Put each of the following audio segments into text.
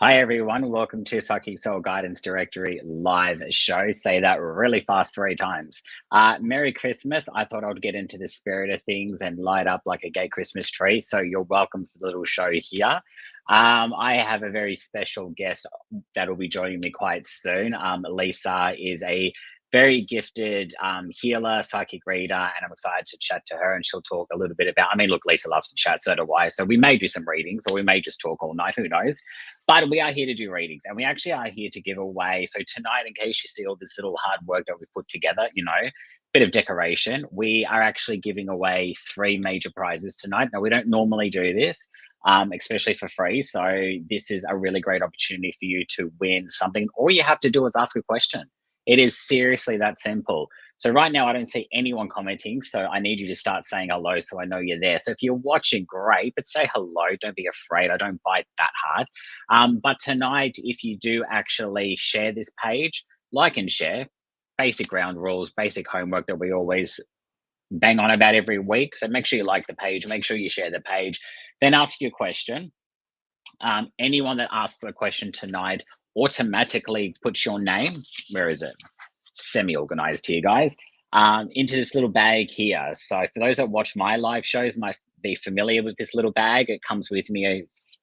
Hi everyone, welcome to Psychic Soul Guidance Directory live show. Say that really fast 3 times. Merry Christmas. I thought I'd get into the spirit of things and light up like a gay Christmas tree. So you're welcome for the little show here. I have a very special guest that'll be joining me quite soon. Lisa is a very gifted healer, psychic reader, and I'm excited to chat to her and she'll talk a little bit about. I mean, look, Lisa loves to chat, so do I. So we may do some readings or we may just talk all night, who knows? But we are here to do readings and we actually are here to give away. So tonight, in case you see all this little hard work that we put together, bit of decoration, we are actually giving away 3 major prizes tonight. Now, we don't normally do this, especially for free. So this is a really great opportunity for you to win something. All you have to do is ask a question. It is seriously that simple. So right now, I don't see anyone commenting. So I need you to start saying hello so I know you're there. So if you're watching, great, but say hello. Don't be afraid. I don't bite that hard. But tonight, if you do actually share this page, like and share, basic ground rules, basic homework that we always bang on about every week. So make sure you like the page, make sure you share the page, then ask your question. Anyone that asks the question tonight automatically puts your name. Where is it? Semi-organized here, guys. Into this little bag here. So for those that watch my live shows, might be familiar with this little bag. It comes with me, it's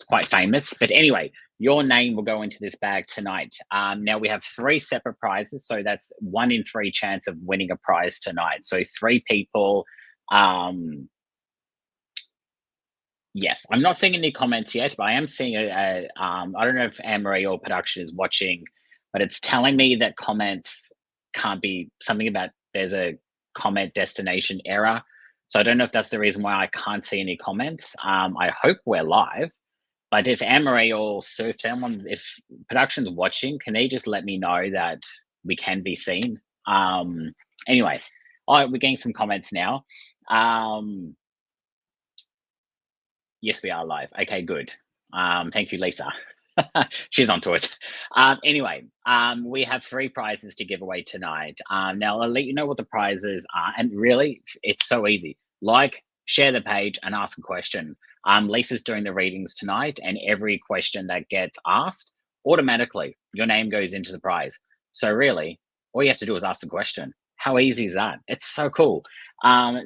quite famous. But anyway, your name will go into this bag tonight. Now we have 3 separate prizes, so that's 1 in 3 chance of winning a prize tonight. So 3 people. Yes, I'm not seeing any comments yet, but I am seeing I don't know if Anne Marie or production is watching, but it's telling me that comments can't be something about there's a comment destination error. So I don't know if that's the reason why I can't see any comments. I hope we're live. But if Anne-Marie or Sue, if production's watching, can they just let me know that we can be seen? Anyway, all right, we're getting some comments now. Yes, we are live. Okay, good. Thank you, Lisa. She's on to it. Anyway, we have 3 prizes to give away tonight. Now, I'll let you know what the prizes are. And really, it's so easy. Like, share the page, and ask a question. Lisa's doing the readings tonight, and every question that gets asked, automatically, your name goes into the prize. So, really, all you have to do is ask the question. How easy is that? It's so cool.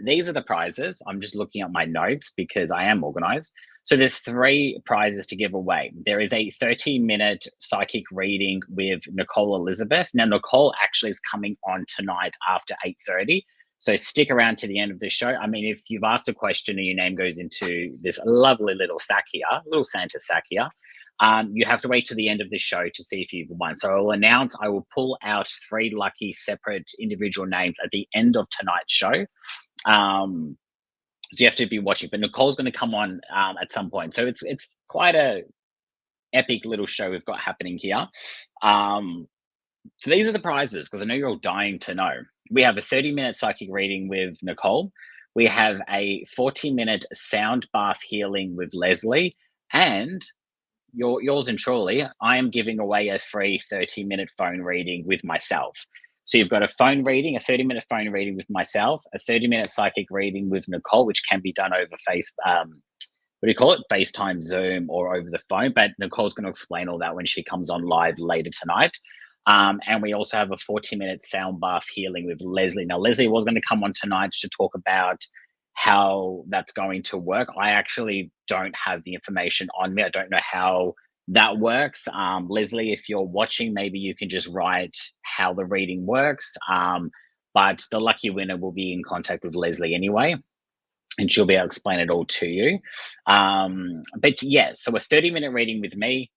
These are the prizes. I'm just looking at my notes because I am organized. So there's 3 prizes to give away. There is a 30-minute psychic reading with Nicole Elizabeth. Now, Nicole actually is coming on tonight after 8:30. So stick around to the end of the show. I mean, if you've asked a question and your name goes into this lovely little sack here, little Santa sack here, you have to wait to the end of the show to see if you've won. So I will pull out 3 lucky separate individual names at the end of tonight's show. So you have to be watching. But Nicole's going to come on at some point. So it's quite a epic little show we've got happening here. So these are the prizes because I know you're all dying to know. We have a 30-minute psychic reading with Nicole. We have a 40-minute sound bath healing with Leslie, and yours and truly, I am giving away a free 30-minute phone reading with myself. So you've got a phone reading, a 30-minute phone reading with myself, a 30-minute psychic reading with Nicole, which can be done over what do you call it? FaceTime, Zoom, or over the phone. But Nicole's going to explain all that when she comes on live later tonight. And we also have a 40-minute sound bath healing with Leslie. Now, Leslie was going to come on tonight to talk about how that's going to work. I actually don't have the information on me. I don't know how that works. Leslie, if you're watching, maybe you can just write how the reading works. But the lucky winner will be in contact with Leslie anyway, and she'll be able to explain it all to you. But yeah, so a 30-minute reading with me.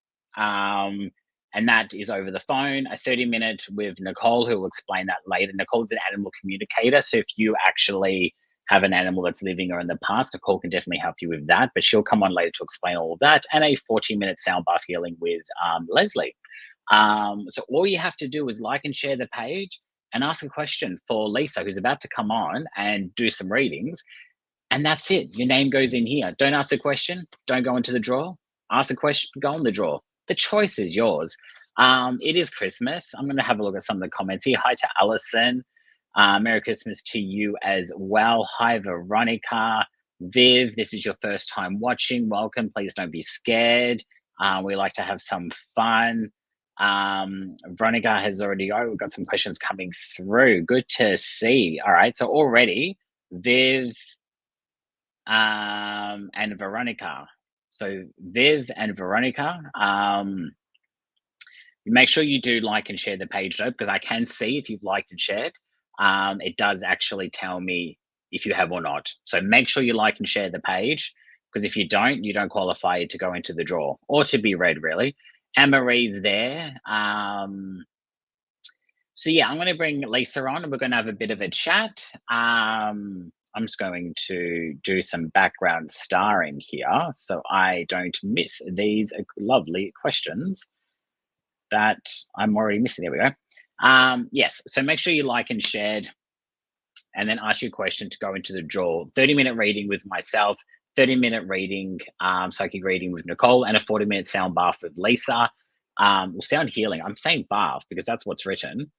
And that is over the phone, a 30-minute with Nicole, who will explain that later. Nicole's an animal communicator. So if you actually have an animal that's living or in the past, Nicole can definitely help you with that. But she'll come on later to explain all of that. And a 40-minute sound bath healing with Leslie. So all you have to do is like and share the page and ask a question for Lisa, who's about to come on and do some readings. And that's it. Your name goes in here. Don't ask the question. Don't go into the draw. Ask the question. Go in the draw. The choice is yours. It is Christmas. I'm going to have a look at some of the comments here. Hi to Allison. Merry Christmas to you as well. Hi, Veronica. Viv, this is your first time watching. Welcome. Please don't be scared. We like to have some fun. Veronica has already, we've got some questions coming through. Good to see. All right. So already Viv and Veronica. So Viv and Veronica, make sure you do like and share the page though, because I can see if you've liked and shared. It does actually tell me if you have or not. So make sure you like and share the page, because if you don't qualify to go into the draw or to be read, really. Anne-Marie's there. So yeah, I'm going to bring Lisa on and we're going to have a bit of a chat. I'm just going to do some background starring here so I don't miss these lovely questions that I'm already missing. There we go. Yes, so make sure you like and shared and then ask your question to go into the draw. 30-minute reading with myself, 30-minute reading, psychic reading with Nicole, and a 40-minute sound bath with Lisa. Well, sound healing. I'm saying bath because that's what's written.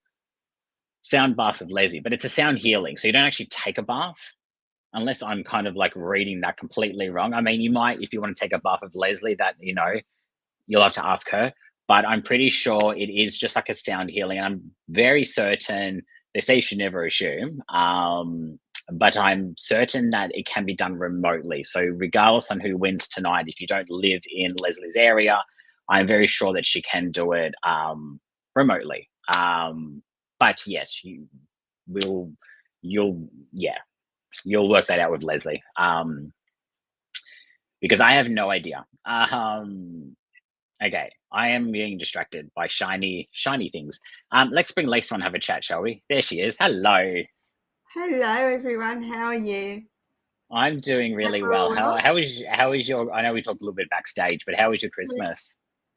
Sound bath with Leslie, but it's a sound healing. So you don't actually take a bath unless I'm kind of like reading that completely wrong. I mean, you might, if you want to take a bath with Leslie, that, you'll have to ask her, but I'm pretty sure it is just like a sound healing. And I'm very certain, they say you should never assume, but I'm certain that it can be done remotely. So regardless on who wins tonight, if you don't live in Leslie's area, I'm very sure that she can do it remotely. But yes, you'll work that out with Leslie. Because I have no idea. Okay, I am being distracted by shiny things. Let's bring Lisa on and have a chat, shall we? There she is. Hello. Hello, everyone. How are you? I'm doing really well. How is your? I know we talked a little bit backstage, but how was your Christmas?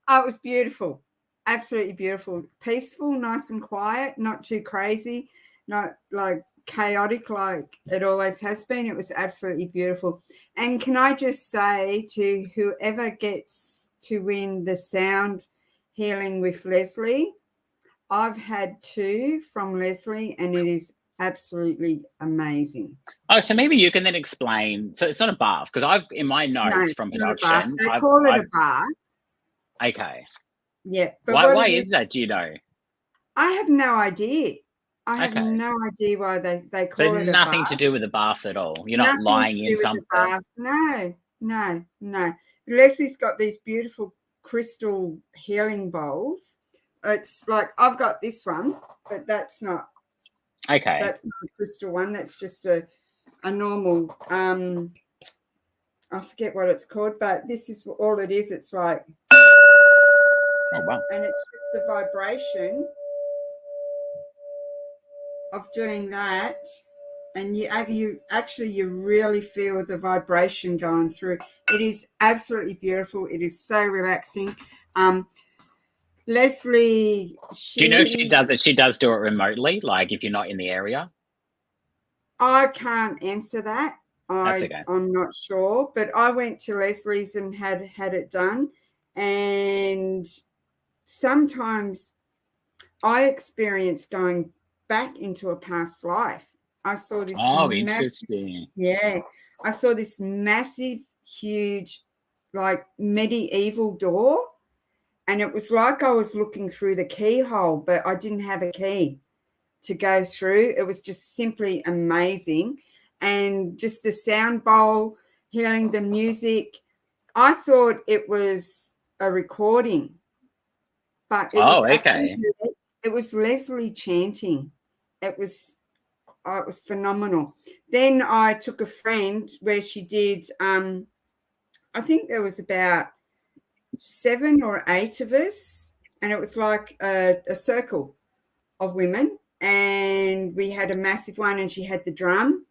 Oh, it was beautiful. Absolutely beautiful. Peaceful, nice and quiet, not too crazy, not like chaotic like it always has been. It was absolutely beautiful. And can I just say to whoever gets to win the sound healing with Leslie, I've had 2 from Leslie and it is absolutely amazing. Oh, so maybe you can then explain. So it's not a bath, because I've in my notes from production. They call it a bath. Okay. Yeah. But why is that? Do you know? I have no idea. I have no idea why they call it a bath. Nothing to do with the bath at all. You're not lying in something. No. Leslie's got these beautiful crystal healing bowls. It's like I've got this one, but that's not. Okay. That's not a crystal one. That's just a normal. I forget what it's called, but this is all it is. It's like. Oh wow! And it's just the vibration of doing that, and you really feel the vibration going through. It is absolutely beautiful. It is so relaxing. Leslie, do you know if she does it? She does do it remotely, like if you're not in the area. I can't answer that. That's okay. I'm not sure, but I went to Leslie's and had it done, and sometimes I experienced going back into a past life. I saw this. Oh, interesting. Yeah. I saw this massive, huge, like medieval door. And it was like I was looking through the keyhole, but I didn't have a key to go through. It was just simply amazing. And just the sound bowl, hearing the music. I thought it was a recording. But it was actually, it was Leslie chanting. It was phenomenal. Then I took a friend where she did, I think there was about 7 or 8 of us, and it was like a circle of women, and we had a massive one, and she had the drum,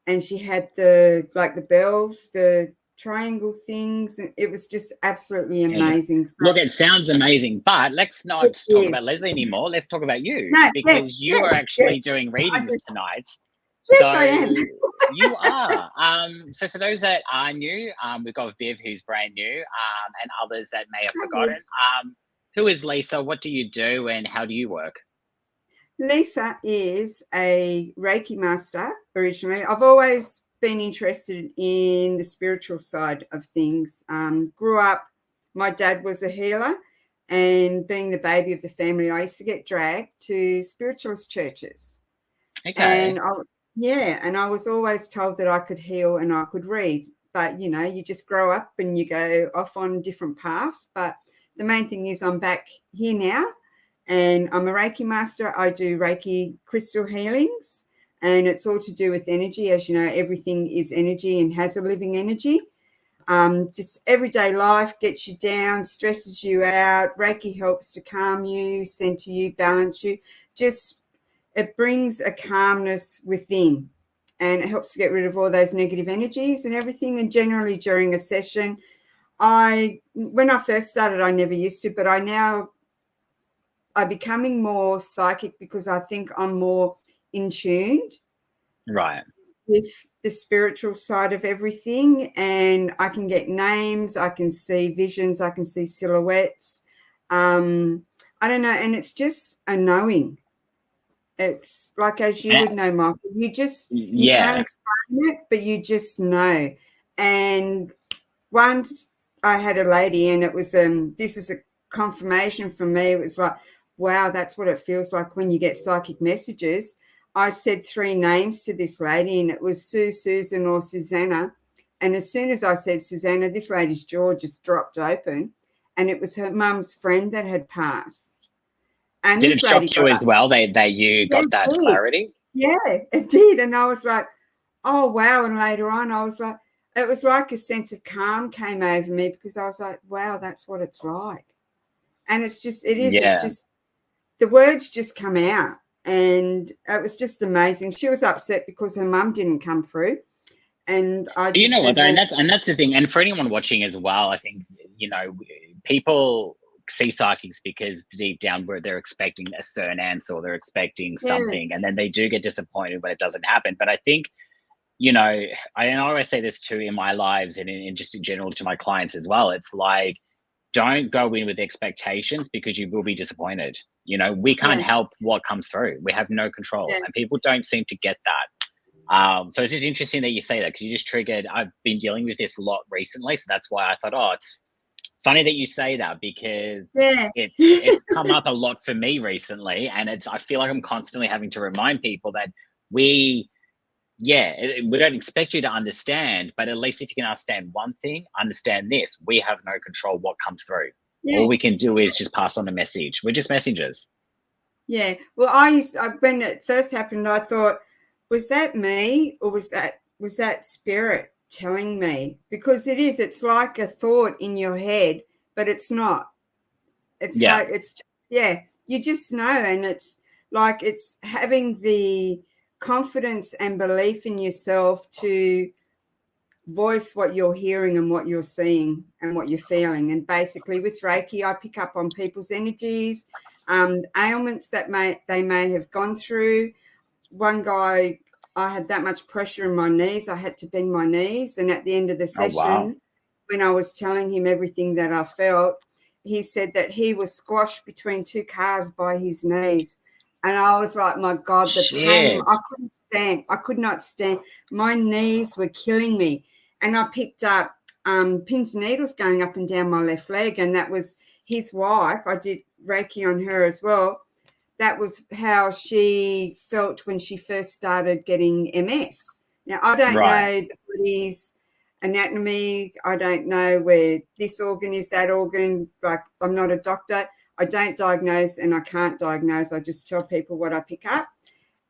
and she had the bells, the triangle things. It was just absolutely amazing. So, look, it sounds amazing, but let's not talk about Leslie anymore. Let's talk about you, because you are actually doing readings tonight. Yes, I am. You are. So for those that are new, we've got Viv, who's brand new, and others that may have forgotten. Who is Lisa? What do you do, and how do you work? Lisa is a Reiki master originally. I've always been interested in the spiritual side of things. Grew up, my dad was a healer, and being the baby of the family, I used to get dragged to spiritualist churches. Okay. And I was always told that I could heal and I could read. But, you know, you just grow up and you go off on different paths. But the main thing is I'm back here now, and I'm a Reiki master. I do Reiki crystal healings, and it's all to do with energy. As you know, everything is energy and has a living energy. Just everyday life gets you down, stresses you out. Reiki helps to calm you, center you, balance you. It brings a calmness within, and it helps to get rid of all those negative energies and everything. And generally during a session, when I first started, I never used to, but I'm becoming more psychic because I think I'm more in tuned Right. with the spiritual side of everything, and I can get names, I can see visions, I can see silhouettes. I don't know, and it's just a knowing. It's like, as you would know, Michael, you can't explain it, but you just know. And once I had a lady, and it was this is a confirmation for me. It was like, wow, that's what it feels like when you get psychic messages. I said 3 names to this lady, and it was Sue, Susan, or Susanna. And as soon as I said Susanna, this lady's jaw just dropped open, and it was her mum's friend that had passed. And did it shock you as well that you got that clarity? Yeah, it did. And I was like, oh, wow. And later on, I was like, it was like a sense of calm came over me, because I was like, wow, that's what it's like. And it's just the words just come out. And it was just amazing. She was upset because her mum didn't come through. And I just you know said, what, and that's the thing. And for anyone watching as well, I think, you know, people see psychics because deep down where they're expecting a certain answer, or they're expecting something, and then they do get disappointed when it doesn't happen. But I think, you know, I always say this too in my lives, and just in general to my clients as well. It's like, don't go in with expectations, because you will be disappointed. You know, we can't help what comes through. We have no control, and people don't seem to get that. So it's just interesting that you say that, because you just triggered. I've been dealing with this a lot recently, so that's why I thought, oh, it's funny that you say that, because it's come up a lot for me recently, and I feel like I'm constantly having to remind people that we don't expect you to understand, but at least if you can understand one thing, understand this: we have no control what comes through. All we can do is just pass on a message. We're just messengers. Yeah. Well, when it first happened, I thought, was that me, or was that spirit telling me? Because it's like a thought in your head, but it's not. It's like, you just know. And it's like, it's having the confidence and belief in yourself to voice what you're hearing and what you're seeing and what you're feeling. And basically with Reiki, I pick up on people's energies, ailments that they may have gone through. One guy, I had that much pressure in my knees, I had to bend my knees. And at the end of the session, when I was telling him everything that I felt, he said that he was squashed between 2 cars by his knees. And I was like, my God, the pain, I could not stand. My knees were killing me. And I picked up pins and needles going up and down my left leg. And that was his wife. I did Reiki on her as well. That was how she felt when she first started getting MS. Now, I don't know the body's anatomy. I don't know where this organ is, that organ. Like, I'm not a doctor. I don't diagnose, and I can't diagnose. I just tell people what I pick up.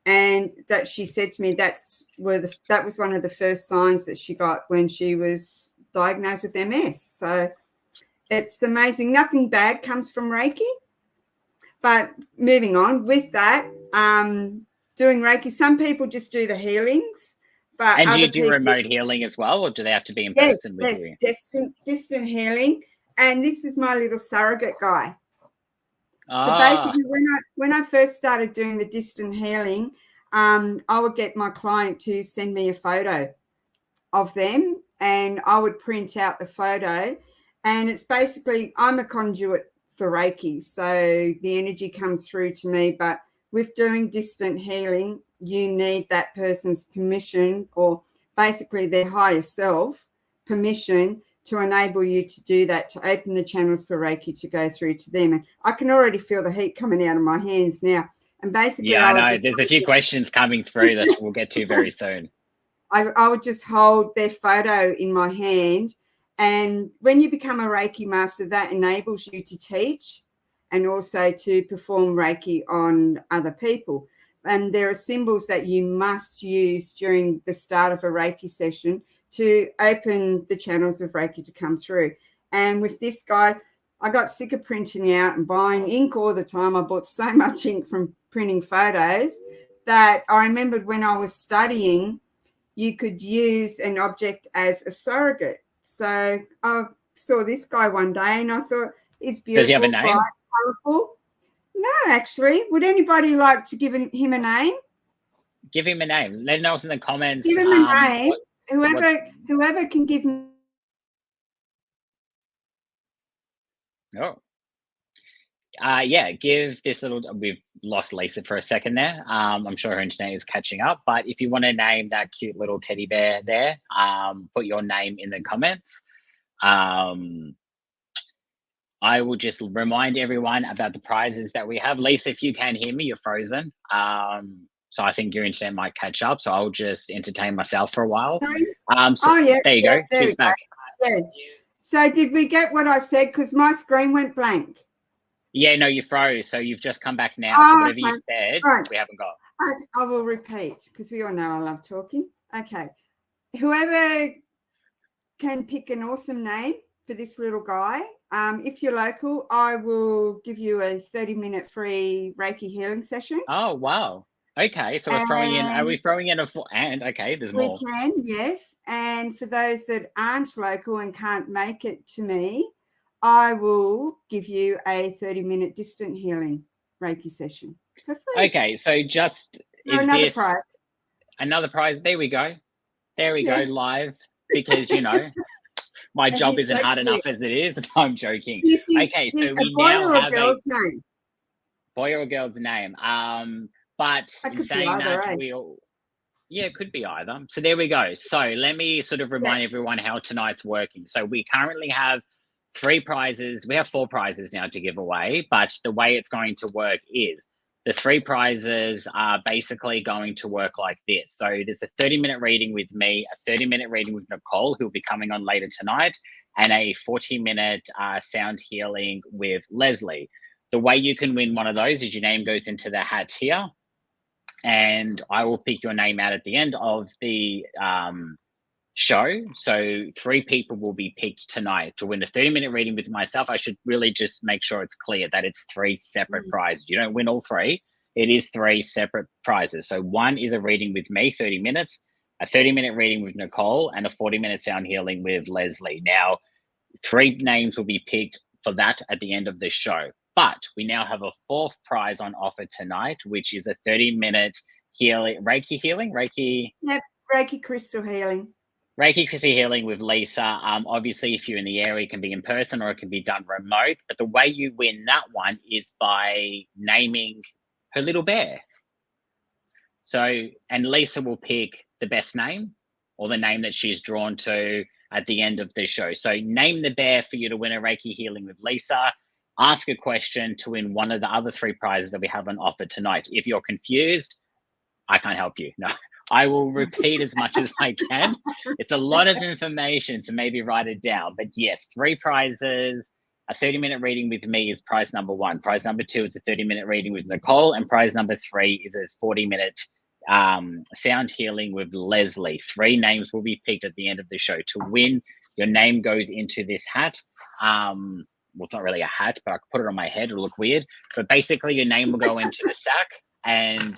And that she said to me, that was one of the first signs that she got when she was diagnosed with MS. So it's amazing. Nothing bad comes from Reiki. But moving on with that, doing Reiki, some people just do the healings. And do you do remote healing as well, or do they have to be in person with you? Yes, distant healing. And this is my little surrogate guy. So basically, when I first started doing the distant healing, I would get my client to send me a photo of them, and I would print out the photo. And it's basically, I'm a conduit for Reiki, so the energy comes through to me. But with doing distant healing, you need that person's permission, or basically their higher self permission to enable you to do that, to open the channels for Reiki to go through to them. And I can already feel the heat coming out of my hands now. And basically, Yeah, I know. There's a few questions coming through that we'll get to very soon. I would just hold their photo in my hand. And when you become a Reiki master, that enables you to teach and also to perform Reiki on other people. And there are symbols that you must use during the start of a Reiki session to open the channels of Reiki to come through. And with this guy, I got sick of printing out and buying ink all the time. I bought so much ink from printing photos that I remembered when I was studying, you could use an object as a surrogate. So I saw this guy one day and I thought, he's beautiful. Does he have a name? Bright, colourful. No, actually. Would anybody like to give him a name? Give him a name. Let us know in the comments. Give him a name. Whoever can give me. Oh. Yeah, give this little, we've lost Lisa for a second there. I'm sure her internet is catching up, but if you want to name that cute little teddy bear there, put your name in the comments. I will just remind everyone about the prizes that we have. Lisa, if you can hear me, you're frozen. So I think your internet might catch up. So I'll just entertain myself for a while. Yeah, there you go. She's back. Yeah. So did we get what I said? Because my screen went blank. Yeah, no, you froze. So you've just come back now. So whatever you said, right. We haven't got. I will repeat because we all know I love talking. Okay. Whoever can pick an awesome name for this little guy. If you're local, I will give you a 30-minute free Reiki healing session. Oh, wow. Okay, so we're throwing in, are we throwing in okay, there's more. We can, yes. And for those that aren't local and can't make it to me, I will give you a 30-minute distant healing Reiki session for free. Okay, so just, is another this prize? Another prize? There we go. There we go, live, because, you know, my job isn't hard enough as it is. I'm joking. Okay, so we now have a boy or girl's name. But in saying that, yeah, it could be either. So there we go. So let me sort of remind everyone how tonight's working. So we currently have 3 prizes. We have 4 prizes now to give away, but the way it's going to work is the 3 prizes are basically going to work like this. So there's a 30-minute reading with me, a 30-minute reading with Nicole, who'll be coming on later tonight, and a 40-minute sound healing with Leslie. The way you can win one of those is your name goes into the hat here, and I will pick your name out at the end of the show. So 3 people will be picked tonight to win a 30-minute reading with myself. I should really just make sure it's clear that it's 3 separate prizes. You don't win all 3. It is 3 separate prizes. So one is a reading with me, 30 minutes, a 30-minute reading with Nicole, and a 40-minute sound healing with Leslie. Now, 3 names will be picked for that at the end of the show. But we now have a 4th prize on offer tonight, which is a 30-minute Reiki healing. Yep, Reiki crystal healing. Reiki crystal healing with Lisa. Obviously, if you're in the area, it can be in person or it can be done remote. But the way you win that one is by naming her little bear. So, and Lisa will pick the best name or the name that she's drawn to at the end of the show. So name the bear for you to win a Reiki healing with Lisa. Ask a question to win one of the other 3 prizes that we have on offer tonight. If you're confused, I can't help you. No, I will repeat as much as I can. It's a lot of information, so maybe write it down. But yes, 3 prizes. A 30-minute reading with me is prize number 1. Prize number 2 is a 30-minute reading with Nicole. And prize number 3 is a 40-minute sound healing with Leslie. 3 names will be picked at the end of the show. To win, your name goes into this hat. Well, it's not really a hat, but I could put it on my head. It'll look weird. But basically, your name will go into the sack, and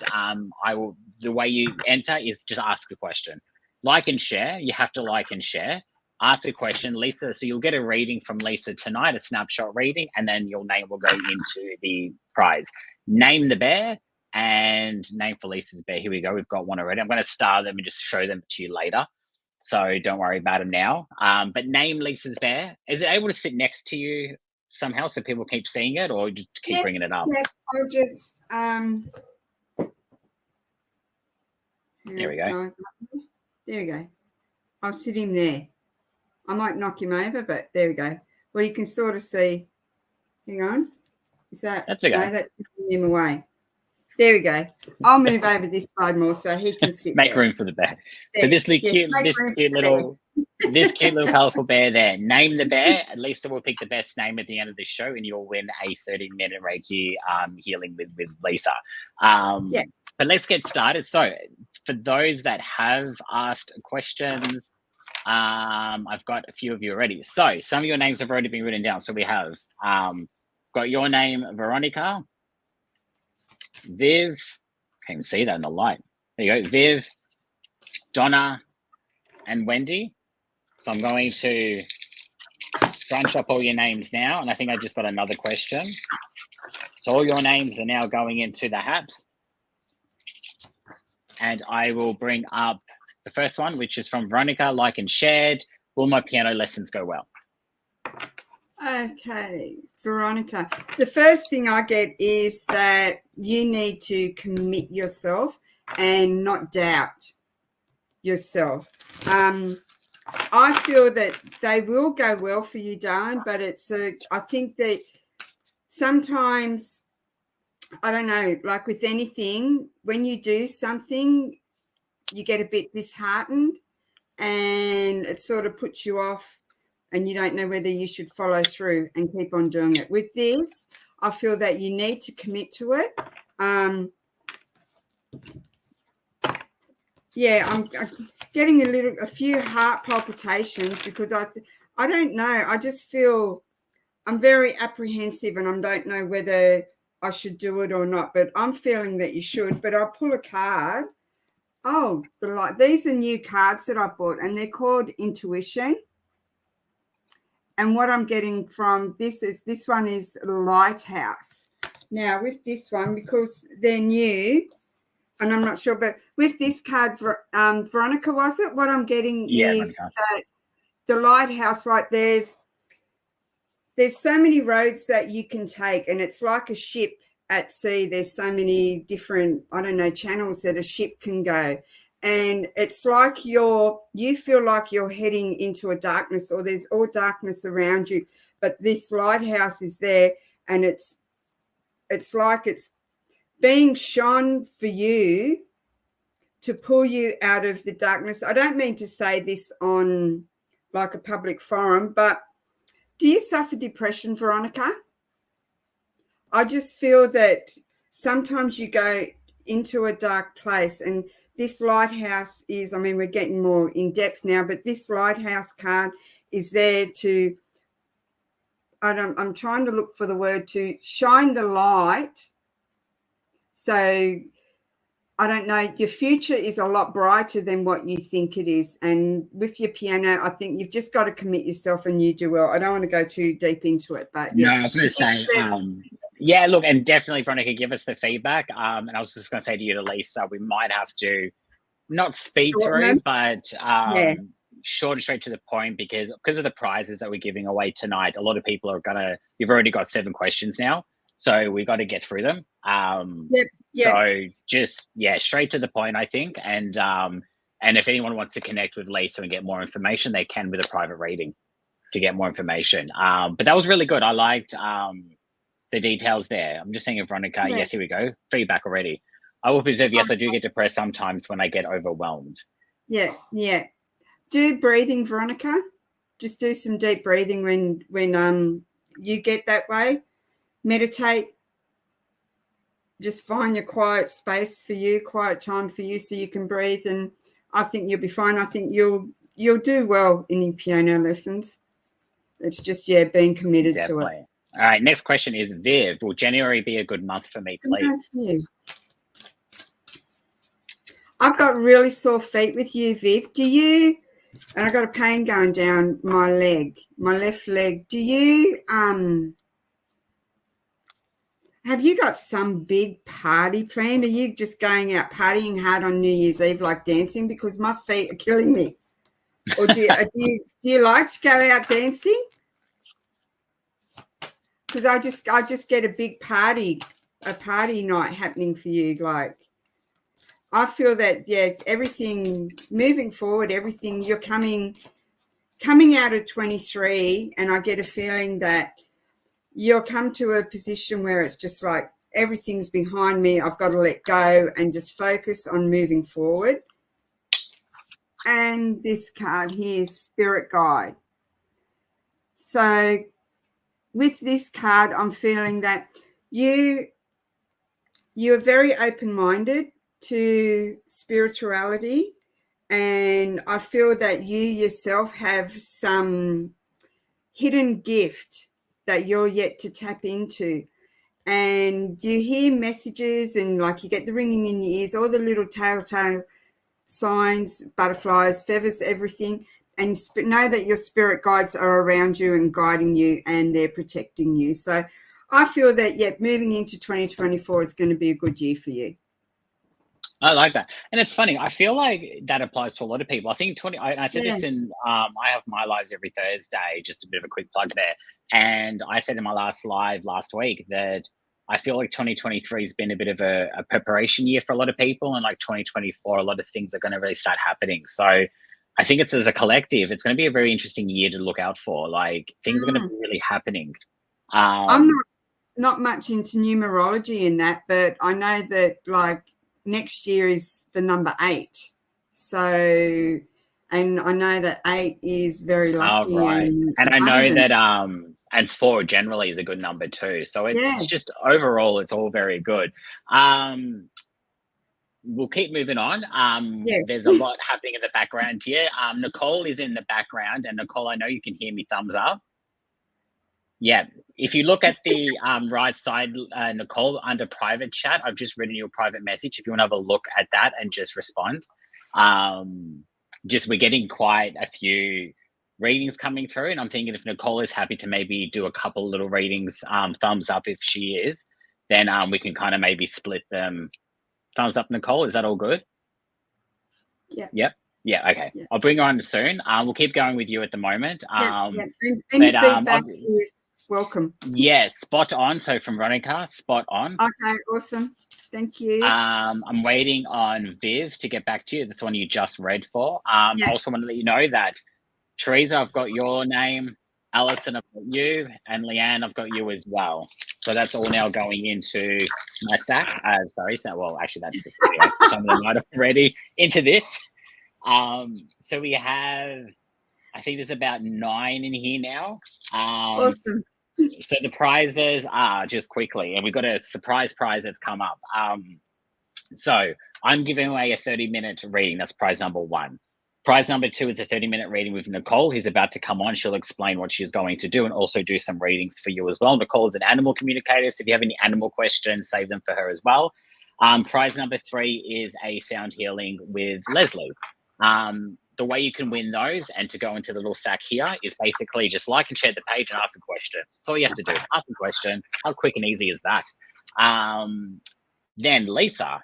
the way you enter is just ask a question. Like and share. You have to like and share. Ask a question, Lisa. So you'll get a reading from Lisa tonight, a snapshot reading, and then your name will go into the prize. Name the bear and name for Lisa's bear. Here we go. We've got one already. I'm going to star them and just show them to you later. So don't worry about them now. But name Lisa's bear. Is it able to sit next to you somehow so people keep seeing it, or just keep bringing it up? Yeah, I'll just there we go. There you go. I'll sit him there. I might knock him over, but there we go. Well, you can sort of see. Hang on. Is that? That's okay. No, that's moving him away. There we go. I'll move over this side more so he can sit Make there. room for the bear. There. So this Yes, cute little colourful bear there. Name the bear. At least we'll pick the best name at the end of the show, and you'll win a 30-minute Reiki healing with Lisa. Yeah. But let's get started. So for those that have asked questions, I've got a few of you already. So some of your names have already been written down. So we have got your name, Veronica, Viv. Can't even see that in the light. There you go, Viv, Donna, and Wendy. So I'm going to scrunch up all your names now, and I think I just got another question. So all your names are now going into the hat, and I will bring up the first one, which is from Veronica, like and shared. Will my piano lessons go well? Okay, Veronica. The first thing I get is that you need to commit yourself and not doubt yourself. I feel that they will go well for you, darling, but I think that sometimes, I don't know, like with anything, when you do something, you get a bit disheartened and it sort of puts you off and you don't know whether you should follow through and keep on doing it. With this, I feel that you need to commit to it. Yeah, I'm getting a few heart palpitations because I don't know. I just feel I'm very apprehensive and I don't know whether I should do it or not, but I'm feeling that you should. But I'll pull a card. Oh, these are new cards that I bought and they're called Intuition. And what I'm getting from this one is Lighthouse. Now with this one, because they're new, and I'm not sure, but with this card, Veronica, was it? What I'm getting is Veronica. that the lighthouse, like there's so many roads that you can take, and it's like a ship at sea. There's so many different, I don't know, channels that a ship can go. And it's like you feel like you're heading into a darkness, or there's all darkness around you, but this lighthouse is there, and it's like it's being shone for you to pull you out of the darkness. I don't mean to say this on like a public forum, but do you suffer depression, Veronica? I just feel that sometimes you go into a dark place, and this lighthouse is, I mean, we're getting more in depth now, but this lighthouse card is there to, I'm trying to look for the word, to shine the light. So I don't know, your future is a lot brighter than what you think it is. And with your piano, I think you've just got to commit yourself and you do well. I don't want to go too deep into it, but yeah. No, I was going to say, yeah, look, and definitely, Veronica, give us the feedback. And I was just going to say to you, Lisa, we might have to not speed through, but short and straight to the point, because of the prizes that we're giving away tonight. A lot of people are you've already got 7 questions now, so we got to get through them. So just, straight to the point, I think. And if anyone wants to connect with Lisa and get more information, they can with a private reading to get more information. But that was really good. I liked the details there. I'm just saying, Veronica, yes, here we go. Feedback already. I will preserve, yes, I do get depressed sometimes when I get overwhelmed. Yeah. Do breathing, Veronica. Just do some deep breathing when you get that way. Meditate. Just find your quiet space for you, quiet time for you, so you can breathe, and I think you'll be fine. I think you'll do well in your piano lessons. It's just, being committed to it. All right, next question is Viv. Will January be a good month for me, please? I've got really sore feet with you, Viv. Do you, and I've got a pain going down my leg, my left leg. Do you, have you got some big party planned? Are you just going out partying hard on New Year's Eve, like dancing? Because my feet are killing me. Or do you like to go out dancing? Because I just get a big party night happening for you. Like, I feel that, yeah, everything moving forward, everything you're coming out of 23, and I get a feeling that you'll come to a position where it's just like everything's behind me. I've got to let go and just focus on moving forward. And this card here is Spirit Guide. So with this card, I'm feeling that you're very open-minded to spirituality, and I feel that you yourself have some hidden gift that you're yet to tap into. And you hear messages and like you get the ringing in your ears, all the little telltale signs, butterflies, feathers, everything. And know that your spirit guides are around you and guiding you, and they're protecting you. So I feel that, yeah, moving into 2024 is going to be a good year for you. I like that. And it's funny. I feel like that applies to a lot of people. I think I said this in, I have my lives every Thursday, just a bit of a quick plug there. And I said in my last live last week that I feel like 2023 has been a bit of a preparation year for a lot of people. And like 2024, a lot of things are going to really start happening. So I think it's, as a collective, it's going to be a very interesting year to look out for. Like things are going to be really happening. I'm not much into numerology in that, but I know that like next year is the number 8. So, and I know that 8 is very lucky. Oh, right. And I know that and 4 generally is a good number too. So it's just overall it's all very good. We'll keep moving on. There's a lot happening in the background here. Nicole is in the background, and Nicole, I know you can hear me. Thumbs up. Yeah. If you look at the right side, Nicole, under private chat, I've just written you a private message. If you want to have a look at that and just respond. We're getting quite a few readings coming through, and I'm thinking if Nicole is happy to maybe do a couple little readings, thumbs up if she is, then we can kind of maybe split them. Thumbs up, Nicole. Is that all good? Yeah. Yep. Yeah. Okay. Yeah. I'll bring her on soon. We'll keep going with you at the moment. Any feedback is welcome. Yeah, spot on. So from Veronica, spot on. Okay, awesome. Thank you. I'm waiting on Viv to get back to you. That's one you just read for. I also want to let you know that Teresa, I've got your name. Alison, I've got you, and Leanne, I've got you as well. So that's all now going into my stack. Well, actually, that's just some of them might have already into this. So we have, I think there's about 9 in here now. Awesome. So the prizes are, just quickly, and we've got a surprise prize that's come up. So I'm giving away a 30-minute reading. That's prize number 1. Prize number 2 is a 30-minute reading with Nicole, who's about to come on. She'll explain what she's going to do and also do some readings for you as well. Nicole is an animal communicator, so if you have any animal questions, save them for her as well. Prize number 3 is a sound healing with Leslie. The way you can win those and to go into the little stack here is basically just like and share the page and ask a question. That's all you have to do. Ask a question. How quick and easy is that? Then Lisa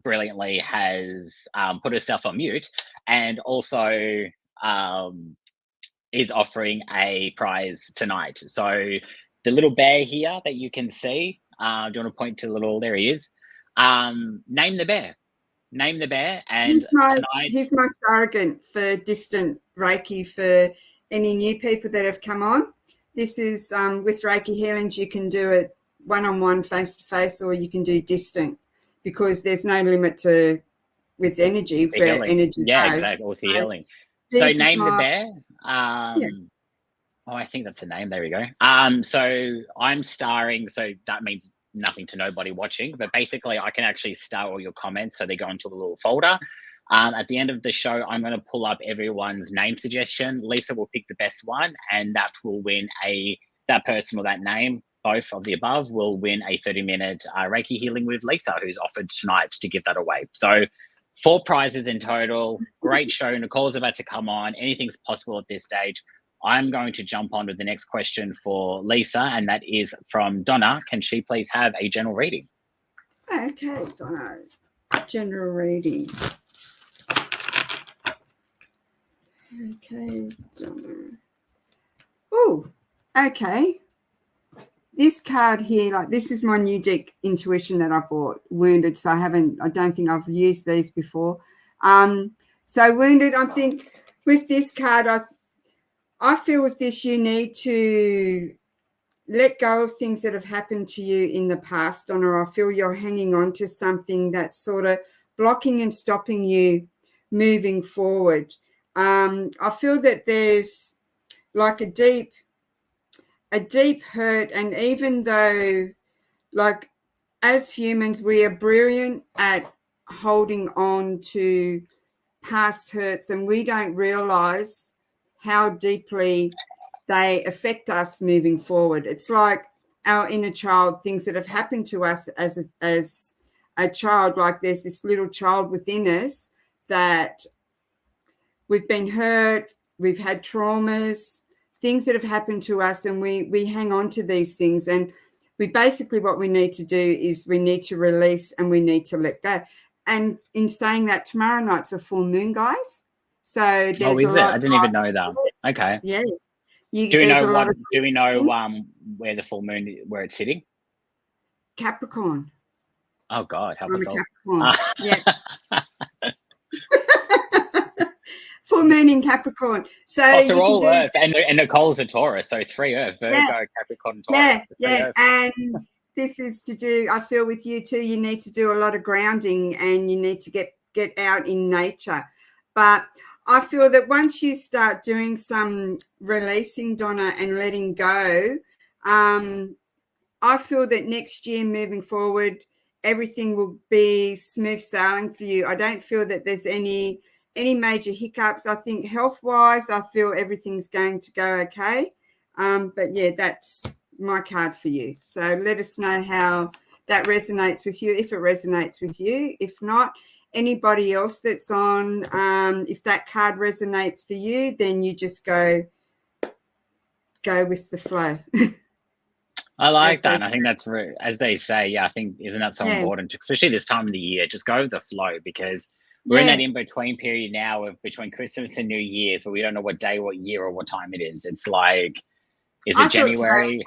brilliantly has put herself on mute and also is offering a prize tonight. So the little bear here that you can see, do you want to point to the little, there he is. Name the bear. Name the bear. And he's my surrogate for distant Reiki for any new people that have come on. This is with Reiki healings, you can do it one-on-one, face-to-face, or you can do distant, because there's no limit to with energy. Where energy goes. Exactly. What's the healing? So name the bear. Oh, I think that's the name. There we go. So I'm starring. So that means nothing to nobody watching, but basically I can actually star all your comments, so they go into a little folder. At the end of the show, I'm going to pull up everyone's name suggestion. Lisa will pick the best one, and that will win that person or that name, both of the above, will win a 30-minute Reiki healing with Lisa, who's offered tonight to give that away. So 4 prizes in total. Great show. Nicole's about to come on. Anything's possible at this stage. I'm going to jump on with the next question for Lisa, and that is from Donna. Can she please have a general reading? Okay, Donna. General reading. Okay, Donna. Oh, okay. this card here, like this is my new deck intuition that I bought, Wounded. So I don't think I've used these before. So Wounded, I think with this card, I feel with this you need to let go of things that have happened to you in the past, Donna. I feel you're hanging on to something that's sort of blocking and stopping you moving forward. I feel that there's like a deep hurt, and even though, like, as humans, we are brilliant at holding on to past hurts, and we don't realize how deeply they affect us moving forward. It's like our inner child, things that have happened to us as a child, like there's this little child within us that we've been hurt, we've had traumas, things that have happened to us, and we hang on to these things. And we basically, what we need to do is we need to release and we need to let go. And in saying that, tomorrow night's a full moon, guys. So there's is it? I didn't even know that. Okay. Yes. Do we know where the full moon, where it's sitting? Capricorn. Oh God, help us all. Capricorn. Yeah. Full moon in Capricorn. So they're all Earth, and Nicole's a Taurus, so 3 Earth, Virgo, Capricorn, Taurus. Yeah. And this is to do, I feel with you too, you need to do a lot of grounding and you need to get out in nature. But I feel that once you start doing some releasing, Donna, and letting go, I feel that next year moving forward, everything will be smooth sailing for you. I don't feel that there's any major hiccups. I think health-wise, I feel everything's going to go okay. But yeah, that's my card for you. So let us know how that resonates with you, if it resonates with you. If not, anybody else that's on, if that card resonates for you, then you just go with the flow. I like that. And I think that's, as they say, yeah, I think, isn't that so important, especially this time of the year, just go with the flow, because we're in that in-between period now of between Christmas and New Year's, where we don't know what day, what year, or what time it is. It's like, is it January?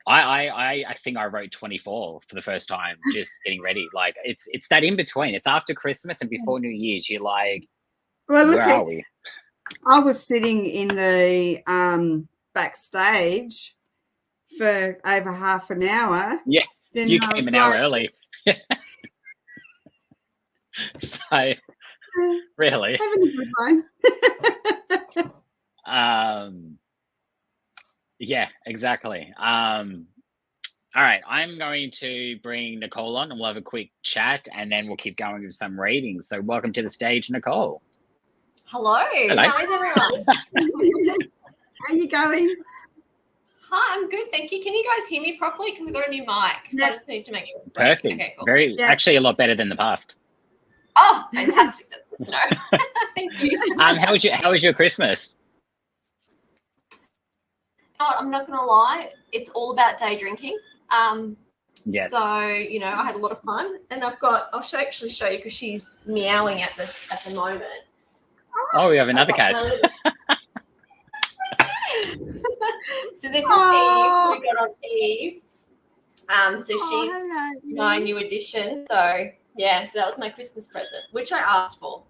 I think I wrote 24 for the first time, just getting ready. Like it's that in between. It's after Christmas and before New Year's. You're like, where are we? I was sitting in the backstage for over half an hour. Yeah, then you came an hour early. So really, having a good time. Yeah, exactly. All right, I'm going to bring Nicole on and we'll have a quick chat and then we'll keep going with some readings. So welcome to the stage, Nicole. Hello. How is everyone? How are you going? Hi, I'm good, thank you. Can you guys hear me properly? Because I've got a new mic, so I just need to make sure it's perfect. Okay, cool. Actually a lot better than the past. Oh, fantastic. That's good to know. Thank you. How was your Christmas? I'm not going to lie. It's all about day drinking. Yes. So, I had a lot of fun. And I'll actually show you because she's meowing at the moment. Oh, we have another cat. So this is Eve. We got on Eve. So she's my new addition. So, yeah, so that was my Christmas present, which I asked for.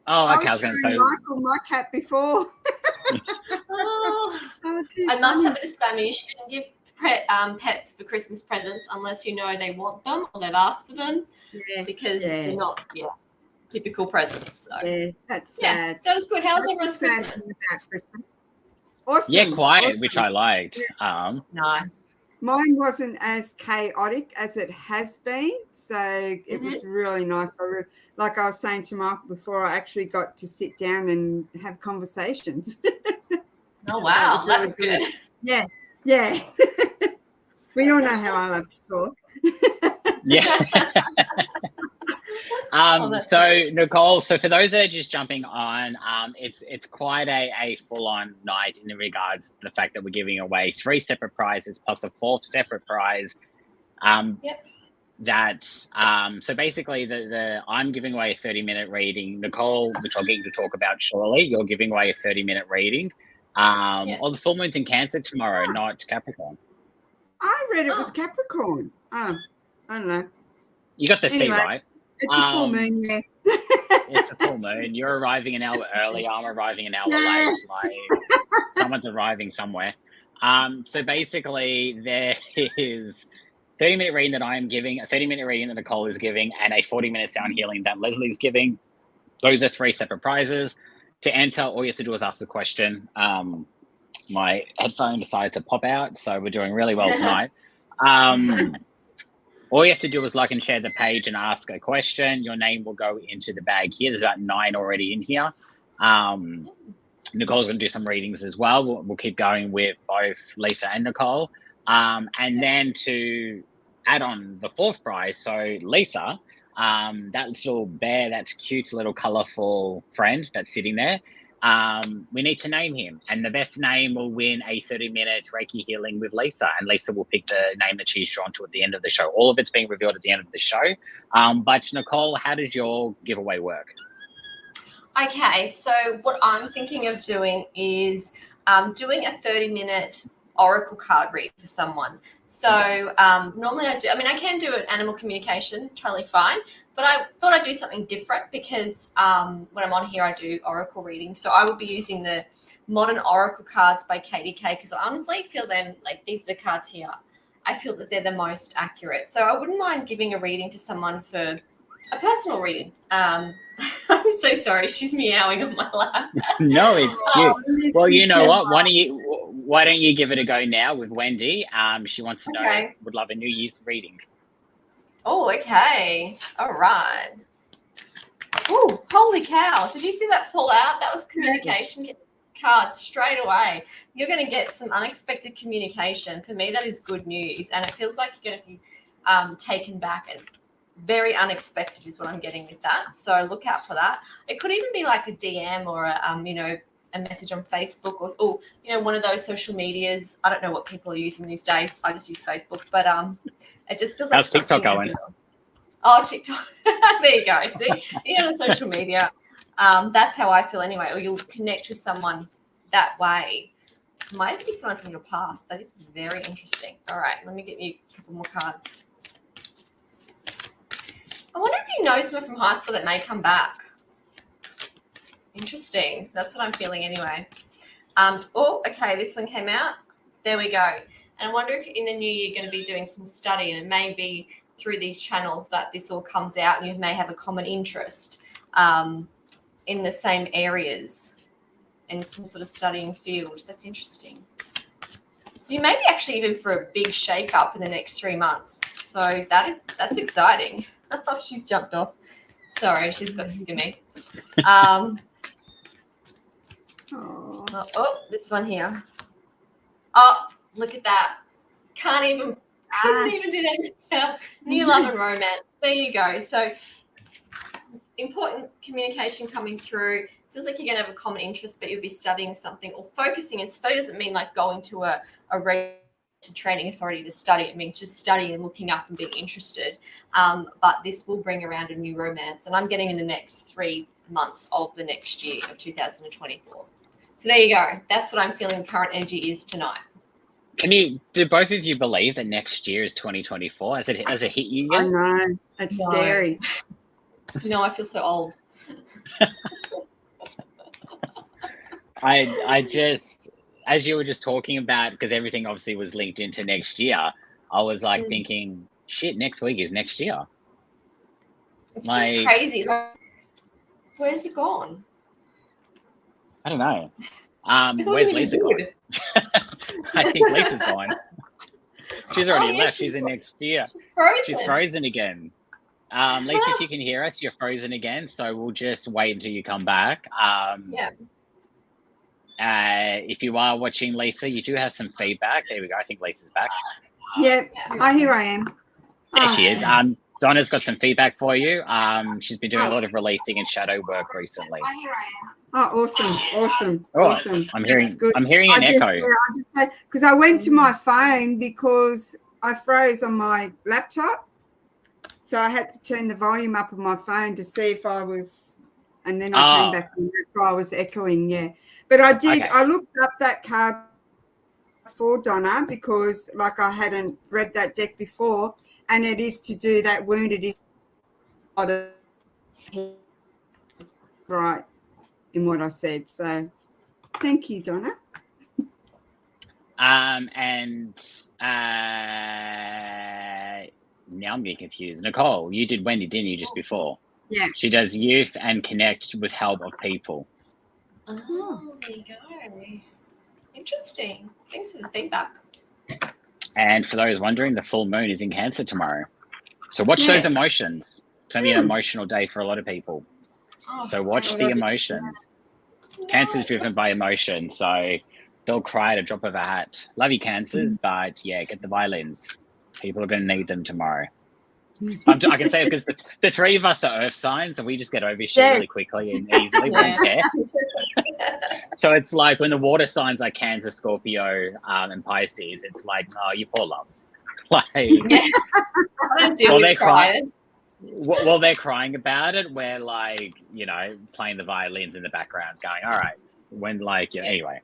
Oh, okay. I was going to say my cat before. I must have a disclaimer. You shouldn't give pets for Christmas presents unless you know they want them or they've asked for them, because they're not typical presents. So. Yeah, that's sad. So that was good. How was everyone's Christmas? Awesome. Yeah, quiet, which I liked. Yeah. Nice. Mine wasn't as chaotic as it has been, so it was really nice. Like I was saying to Michael before, I actually got to sit down and have conversations. Oh, wow. That's good. Yeah. We all know how I love to talk. Yeah. So Nicole, so for those that are just jumping on, it's quite a full-on night in regards to the fact that we're giving away 3 separate prizes plus a 4th separate prize. So basically I'm giving away a 30-minute reading. Nicole, which I'll get you to talk about shortly, you're giving away a 30-minute reading. Or the full moon's in Cancer tomorrow, not Capricorn. I read it was Capricorn. Oh, I don't know. You got the C right. It's a full moon, yeah. It's a full moon. You're arriving an hour early. I'm arriving an hour late. Like someone's arriving somewhere. So basically, there is 30-minute reading that I am giving, a 30-minute reading that Nicole is giving, and a 40-minute sound healing that Leslie's giving. Those are 3 separate prizes. To enter, all you have to do is ask the question. My headphone decided to pop out, so we're doing really well tonight. All you have to do is like and share the page and ask a question. Your name will go into the bag here. There's about 9 already in here. Nicole's going to do some readings as well. We'll keep going with both Lisa and Nicole. And then to add on the 4th prize, so Lisa, that little bear, that's cute little colourful friend that's sitting there, we need to name him. And the best name will win a 30-minute Reiki healing with Lisa. And Lisa will pick the name that she's drawn to at the end of the show. All of it's being revealed at the end of the show. But Nicole, how does your giveaway work? Okay, so what I'm thinking of doing is doing a 30-minute oracle card read for someone. So normally I can do an animal communication, totally fine, but I thought I'd do something different because when I'm on here, I do oracle reading. So I would be using the Modern Oracle cards by KDK because I honestly feel them, like these are the cards here, I feel that they're the most accurate. So I wouldn't mind giving a reading to someone for a personal reading. I'm so sorry. She's meowing on my lap. No, it's cute. Well, you know what? Why don't you give it a go now with Wendy? She wants to know, would love a New Year's reading. Oh, okay. All right. Oh, holy cow. Did you see that fall out? That was communication cards straight away. You're going to get some unexpected communication. For me, that is good news. And it feels like you're going to be taken back, and very unexpected is what I'm getting with that. So look out for that. It could even be like a DM or a message on Facebook or one of those social medias. I don't know what people are using these days. I just use Facebook, but it just feels like how's TikTok going? Oh, TikTok. There you go. See, on social media. That's how I feel anyway. Or you'll connect with someone that way. Might be someone from your past. That is very interesting. All right, let me get you a couple more cards. I wonder if you know someone from high school that may come back. Interesting. That's what I'm feeling anyway. Okay, this one came out. There we go. And I wonder if in the new year you're going to be doing some study, and it may be through these channels that this all comes out, and you may have a common interest in the same areas in some sort of studying field. That's interesting. So you may be actually even for a big shake-up in the next 3 months. So that's exciting. Oh, she's jumped off. Sorry, she's got sick of me. This one here. Oh, look at that. Couldn't even do that now. New love and romance. There you go. So important communication coming through. Feels like you're going to have a common interest, but you'll be studying something or focusing. And study doesn't mean like going to a registered training authority to study. It means just studying and looking up and being interested. But this will bring around a new romance. And I'm getting in the next 3 months of the next year of 2024. So there you go. That's what I'm feeling current energy is tonight. Do both of you believe that next year is 2024? Has it hit you yet? I know. It's scary. No, I feel so old. I just, as you were just talking about, because everything obviously was linked into next year, I was like thinking, shit, next week is next year. It's just crazy. Like, where's it gone? I don't know. Where's Lisa gone? I think Lisa's gone. She's already left. She's in next year. She's frozen again. Lisa, if you can hear us, you're frozen again. So we'll just wait until you come back. If you are watching Lisa, you do have some feedback. There we go. I think Lisa's back. Yeah, here I am. There she is. Donna's got some feedback for you. She's been doing a lot of releasing and shadow work recently. Here I am. Oh, awesome. I'm hearing an echo. Because I went to my phone because I froze on my laptop. So I had to turn the volume up on my phone to see if I was, and then I came back and that's why I was echoing, But I did. Okay. I looked up that card for Donna because, like, I hadn't read that deck before, and it is to do that wounded is right in what I said. So, thank you, Donna. And now I'm getting confused. Nicole, you did Wendy, didn't you, just before? Yeah. She does youth and connect with help of people. Oh, there you go. Interesting. Thanks for the feedback. And for those wondering, the full moon is in Cancer tomorrow. So watch those emotions. It's going to be an emotional day for a lot of people. Oh, So watch the emotions. Cancer's driven by emotion, so they'll cry at a drop of a hat. Love you, Cancers, but yeah, get the violins. People are going to need them tomorrow. I can say it because the three of us are earth signs, and we just get over shit really quickly and easily. We don't care. So it's like when the water signs like Cancer, Scorpio, and Pisces, it's like, oh, you poor loves. Like, they're crying. While they're crying about it, we're like, you know, playing the violins in the background, going, all right, when like, you know, anyway.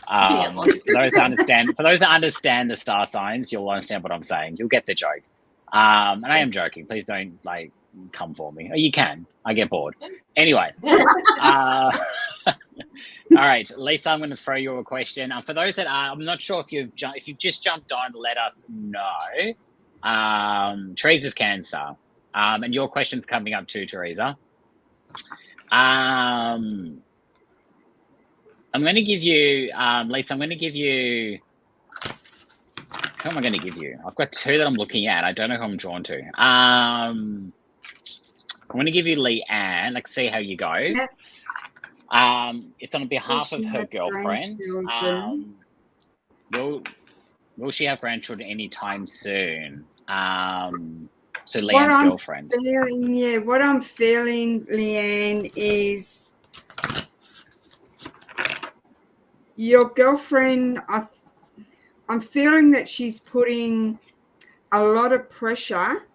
For those that understand the star signs, you'll understand what I'm saying. You'll get the joke. And I am joking. Please don't like come for me. Oh, you can. I get bored. Anyway. All right, Lisa, I'm going to throw you a question. For those that are, I'm not sure if you've just jumped on, let us know. Teresa's Cancer. And your question's coming up too, Teresa. I'm going to give you, Lisa, I'm going to give you, who am I going to give you? I've got two that I'm looking at. I don't know who I'm drawn to. I'm going to give you Leanne. Let's see how you go. Yeah. It's on behalf of her girlfriend. Will she have grandchildren anytime soon? So Leanne's girlfriend. What I'm feeling, Leanne, is your girlfriend. I'm feeling that she's putting a lot of pressure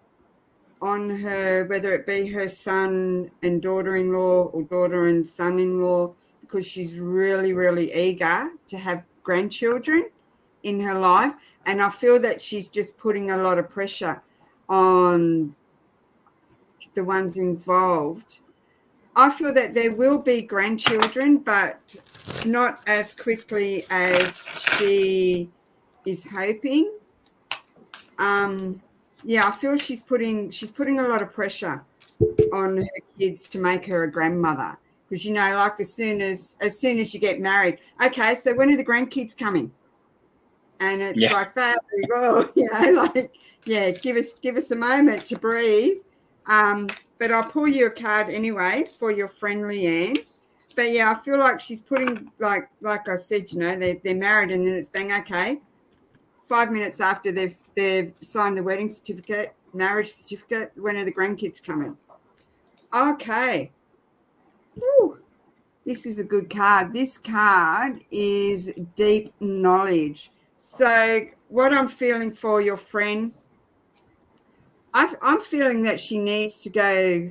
on her, whether it be her son and daughter-in-law or daughter and son-in-law, because she's really, really eager to have grandchildren in her life. And I feel that she's just putting a lot of pressure on the ones involved. I feel that there will be grandchildren, but not as quickly as she is hoping. I feel she's putting a lot of pressure on her kids to make her a grandmother, because, you know, like as soon as you get married, okay, so when are the grandkids coming? And it's like, baby, well, you know, like, yeah, give us a moment to breathe. But I'll pull you a card anyway for your friend Leanne. But yeah, I feel like she's putting, like I said, you know, they're married, and then it's bang, okay, 5 minutes after they've signed the wedding certificate, marriage certificate, when are the grandkids coming? Okay. Woo. This is a good card. This card is deep knowledge. So what I'm feeling for your friend, I'm feeling that she needs to go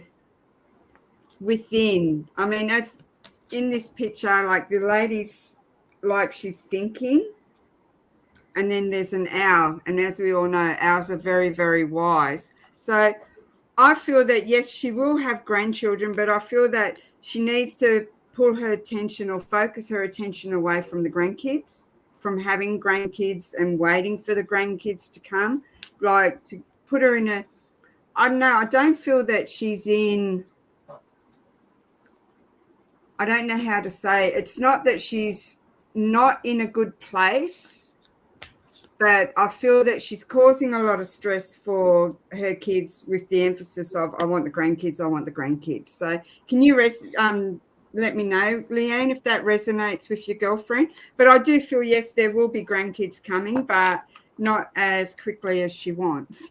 within. I mean, that's in this picture, like the lady's like she's thinking, and then there's an owl. And as we all know, owls are very, very wise. So I feel that, yes, she will have grandchildren, but I feel that she needs to pull her attention or focus her attention away from the grandkids, from having grandkids and waiting for the grandkids to come, like to put her in a, I don't know, I don't feel that she's in, I don't know how to say, it's not that she's not in a good place, but I feel that she's causing a lot of stress for her kids with the emphasis of, I want the grandkids, I want the grandkids. So can you let me know, Leanne, if that resonates with your girlfriend? But I do feel, yes, there will be grandkids coming, but not as quickly as she wants.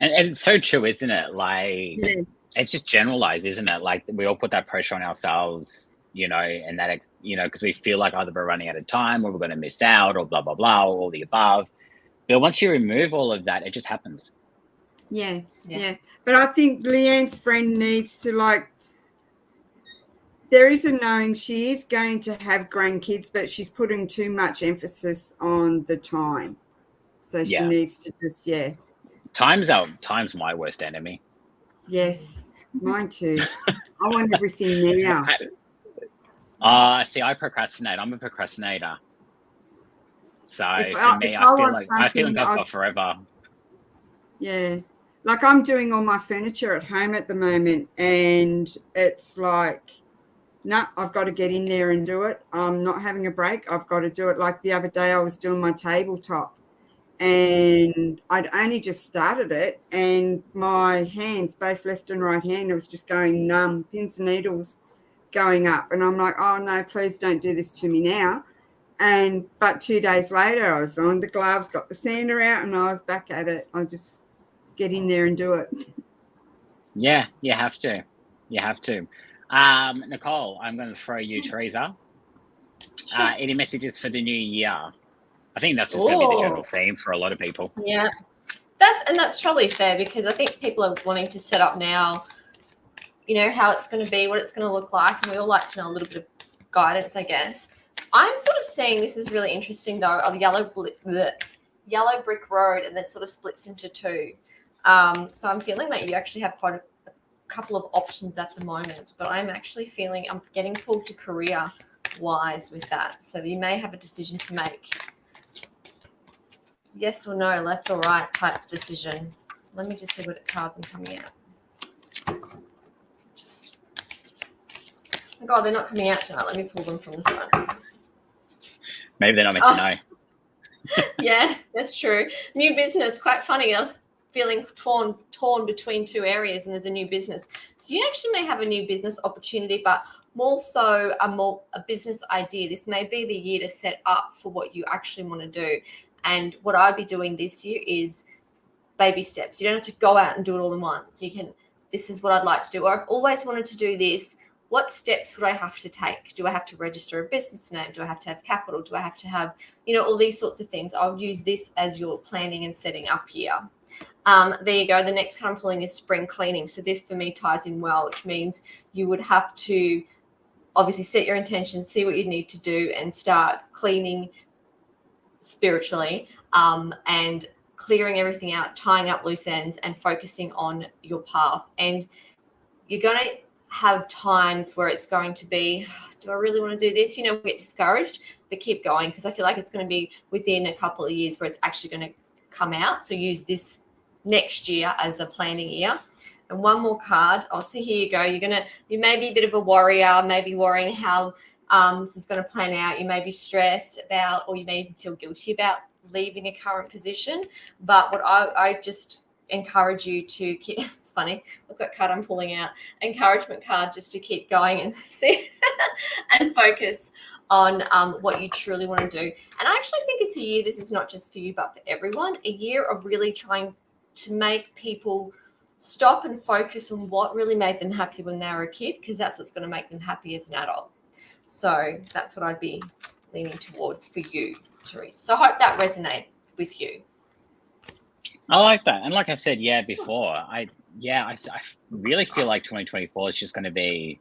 And it's so true, isn't it? Like, it's just generalized, isn't it? Like, we all put that pressure on ourselves, you know, and that, you know, because we feel like either we're running out of time or we're going to miss out or blah, blah, blah, or all the above. But once you remove all of that, it just happens. Yeah. But I think Leanne's friend needs to, like, there is a knowing she is going to have grandkids, but she's putting too much emphasis on the time. So she Yeah. needs to just, Time's my worst enemy. Yes, mine too. I want everything now. See, I procrastinate. I'm a procrastinator. So If for me, if I feel want like something, I've got forever. Yeah. Like I'm doing all my furniture at home at the moment, and it's like, no, I've got to get in there and do it. I'm not having a break. I've got to do it. Like the other day I was doing my tabletop, and I'd only just started it, and my hands, both left and right hand, it was just going numb, pins and needles going up. And I'm like, oh no, please don't do this to me now. But 2 days later I was on the gloves, got the sander out, and I was back at it. I just get in there and do it. Yeah, you have to. You have to. Nicole, I'm going to throw you Teresa. Sure. Any messages for the new year? I think that's just going to be the general Ooh. theme for a lot of people. Yeah, that's totally fair, because I think people are wanting to set up now, you know, how it's going to be, what it's going to look like, and we all like to know a little bit of guidance, I guess. I'm sort of seeing, this is really interesting though, a yellow brick road, and that sort of splits into two. So I'm feeling that you actually have quite a couple of options at the moment, but I'm actually feeling I'm getting pulled to career wise with that. So you may have a decision to make. Yes or no, left or right type decision. Let me just see what cards are coming out. Oh God, they're not coming out tonight. Let me pull them from the front. Maybe they're not meant to know. Yeah, that's true. New business, quite funny. I was feeling torn between two areas, and there's a new business. So you actually may have a new business opportunity, but more so a business idea. This may be the year to set up for what you actually want to do. And what I'd be doing this year is baby steps. You don't have to go out and do it all in once. You can, this is what I'd like to do, or I've always wanted to do this. What steps would I have to take? Do I have to register a business name? Do I have to have capital? Do I have to have, you know, all these sorts of things? I'll use this as your planning and setting up year. There you go. The next card I'm pulling is spring cleaning. So this for me ties in well, which means you would have to obviously set your intention, see what you need to do, and start cleaning spiritually, and clearing everything out, tying up loose ends, and focusing on your path. And you're going to have times where it's going to be, do I really want to do this? You know, get discouraged, but keep going, because I feel like it's going to be within a couple of years where it's actually going to come out. So use this next year as a planning year. And one more card. I'll see, here you go. You may be a bit of a warrior, maybe worrying how this is going to plan out. You may be stressed about, or you may even feel guilty about leaving a current position. But what I just encourage you to keep, it's funny, look what card I'm pulling out, encouragement card, just to keep going and see and focus on what you truly want to do. And I actually think it's a year, this is not just for you but for everyone, a year of really trying to make people stop and focus on what really made them happy when they were a kid, because that's what's going to make them happy as an adult. So that's what I'd be leaning towards for you, Therese. So I hope that resonates with you. I like that. And like I said, before, I really feel like 2024 is just going to be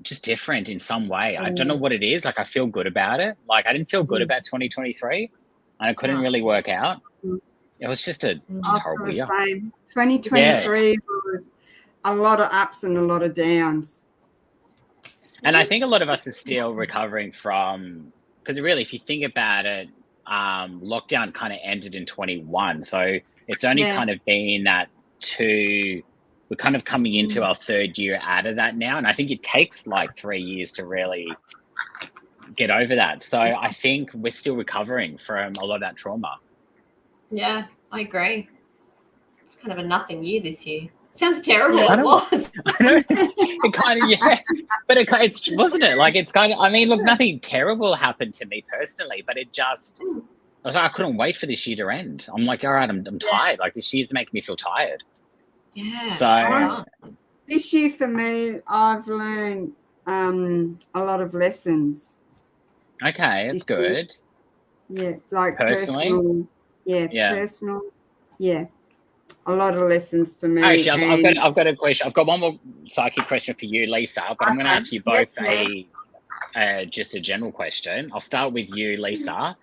just different in some way. I don't know what it is. Like, I feel good about it. Like, I didn't feel good about 2023, and it couldn't really work out. It was just a horrible year. 2023 was a lot of ups and a lot of downs. And I think a lot of us are still recovering from, because really, if you think about it, lockdown kind of ended in 21. So it's only kind of been that we're kind of coming into our third year out of that now. And I think it takes like 3 years to really get over that. So I think we're still recovering from a lot of that trauma. Yeah, I agree. It's kind of a nothing year this year. Sounds terrible. It was. I don't. It kind of but it's wasn't it? Like, it's kind of. I mean, look, nothing terrible happened to me personally, but it just. I was like, I couldn't wait for this year to end. I'm like, all right, I'm tired. Like, this year's making me feel tired. Yeah. So this year for me, I've learned a lot of lessons. Okay, it's good. Yeah, like personally. Personal. Yeah, personal. Yeah. a lot of lessons for me. Actually, and I've got a question. I've got one more psychic question for you, Lisa, but I'm going to Okay. ask you both Yes, just a general question. I'll start with you, Lisa.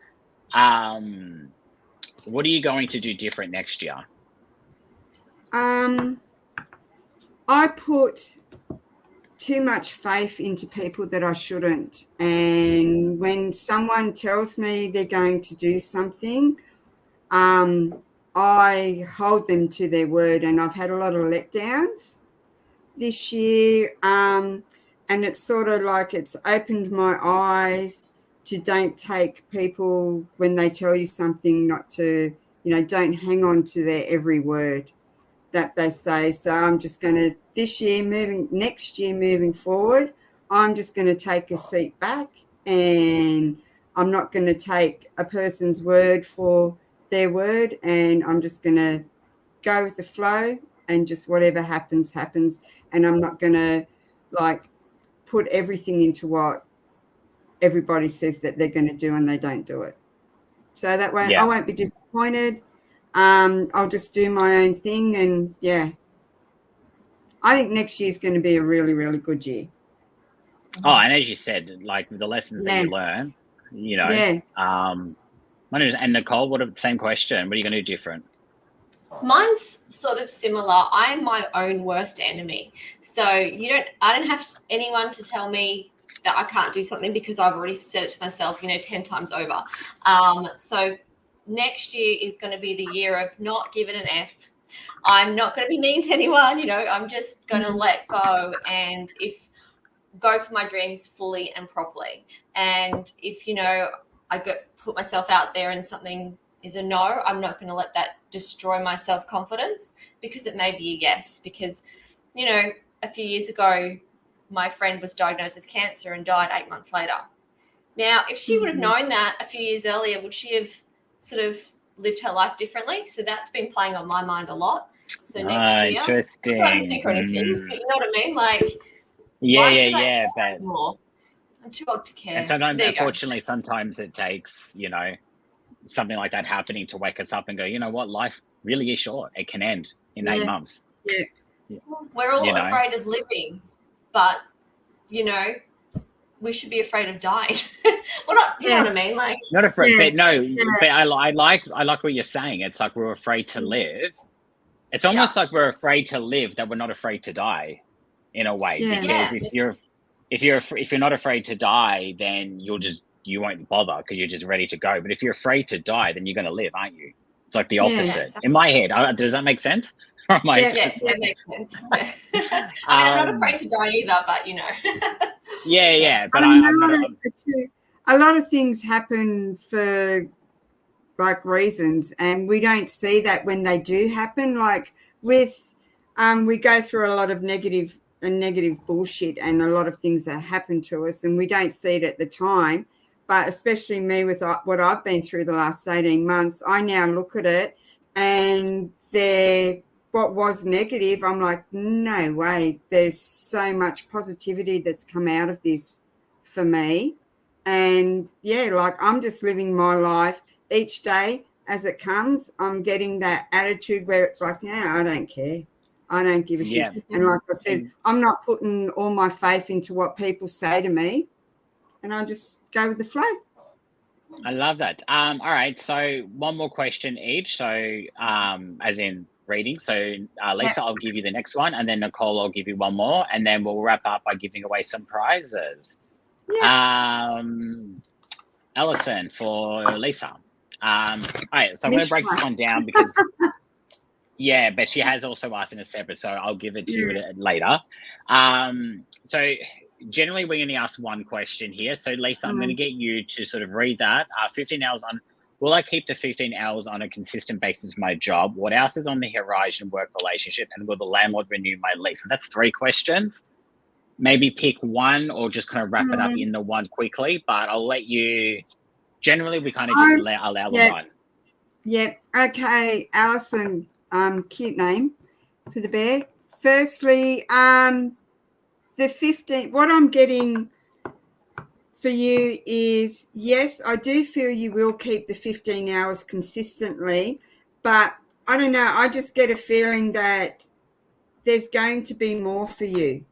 What are you going to do different next year? I put too much faith into people that I shouldn't. And when someone tells me they're going to do something, I hold them to their word. And I've had a lot of letdowns this year. And it's sort of like it's opened my eyes to don't take people when they tell you something, not to, don't hang on to their every word that they say. So I'm just going to, next year moving forward, I'm just going to take a seat back, and I'm not going to take a person's word for their word, and I'm just going to go with the flow, and just whatever happens, happens. And I'm not going to put everything into what everybody says that they're going to do and they don't do it. So that way I won't be disappointed. I'll just do my own thing, and I think next year's going to be a really, really good year. Oh, and as you said, the lessons that you learn, and Nicole, same question. What are you going to do different? Mine's sort of similar. I'm my own worst enemy. So I don't have anyone to tell me that I can't do something, because I've already said it to myself, 10 times over. So next year is going to be the year of not giving an F. I'm not going to be mean to anyone. I'm just going to let go, and go for my dreams fully and properly. And if, I put myself out there and something is a no, I'm not going to let that destroy my self-confidence, because it may be a yes. Because, a few years ago, my friend was diagnosed with cancer and died 8 months later. Now, if she would have known that a few years earlier, would she have sort of lived her life differently? So that's been playing on my mind a lot. So next year, interesting. not sick or anything, but you know what I mean? But more? I'm too old to care. And sometimes, unfortunately, sometimes it takes, something like that happening to wake us up and go, you know what, life really is short. It can end in 8 months. Yeah. We're all afraid of living, but, we should be afraid of dying. Well, not, you know what I mean? Not afraid, but no, but I like what you're saying. It's like we're afraid to live. It's almost like we're afraid to live, that we're not afraid to die, in a way. Because if you're not afraid to die, then you won't bother, because you're just ready to go. But if you're afraid to die, then you're going to live, aren't you? It's like the opposite. Exactly. In my head, does that make sense? That makes sense. I'm not afraid to die either, but But a lot of things happen for reasons, and we don't see that when they do happen. We go through a lot of negative bullshit, and a lot of things that happen to us, and we don't see it at the time. But especially me, with what I've been through the last 18 months, I now look at it, and what was negative, I'm like, no way. There's so much positivity that's come out of this for me. And I'm just living my life each day as it comes. I'm getting that attitude where it's like, I don't care. I don't give a shit. And like I said, I'm not putting all my faith into what people say to me, and I just go with the flow. I love that. All right. So one more question each. So as in reading. So Lisa, I'll give you the next one, and then Nicole, I'll give you one more, and then we'll wrap up by giving away some prizes. Alison, for Lisa. All right. So I'm going to break this one down because... but she has also asked in a separate, so I'll give it to you later. So generally, we only ask one question here. So Lisa, I'm going to get you to sort of read that. 15 hours on. Will I keep the 15 hours on a consistent basis for my job? What else is on the horizon, work relationship? And will the landlord renew my lease? So that's 3 questions. Maybe pick one, or just kind of wrap it up in the one quickly. But I'll let you. Generally, we kind of just allow them on. Yeah. Okay, Alison. Cute name for the bear. Firstly, the 15, what I'm getting for you is, yes, I do feel you will keep the 15 hours consistently, but I don't know. I just get a feeling that there's going to be more for you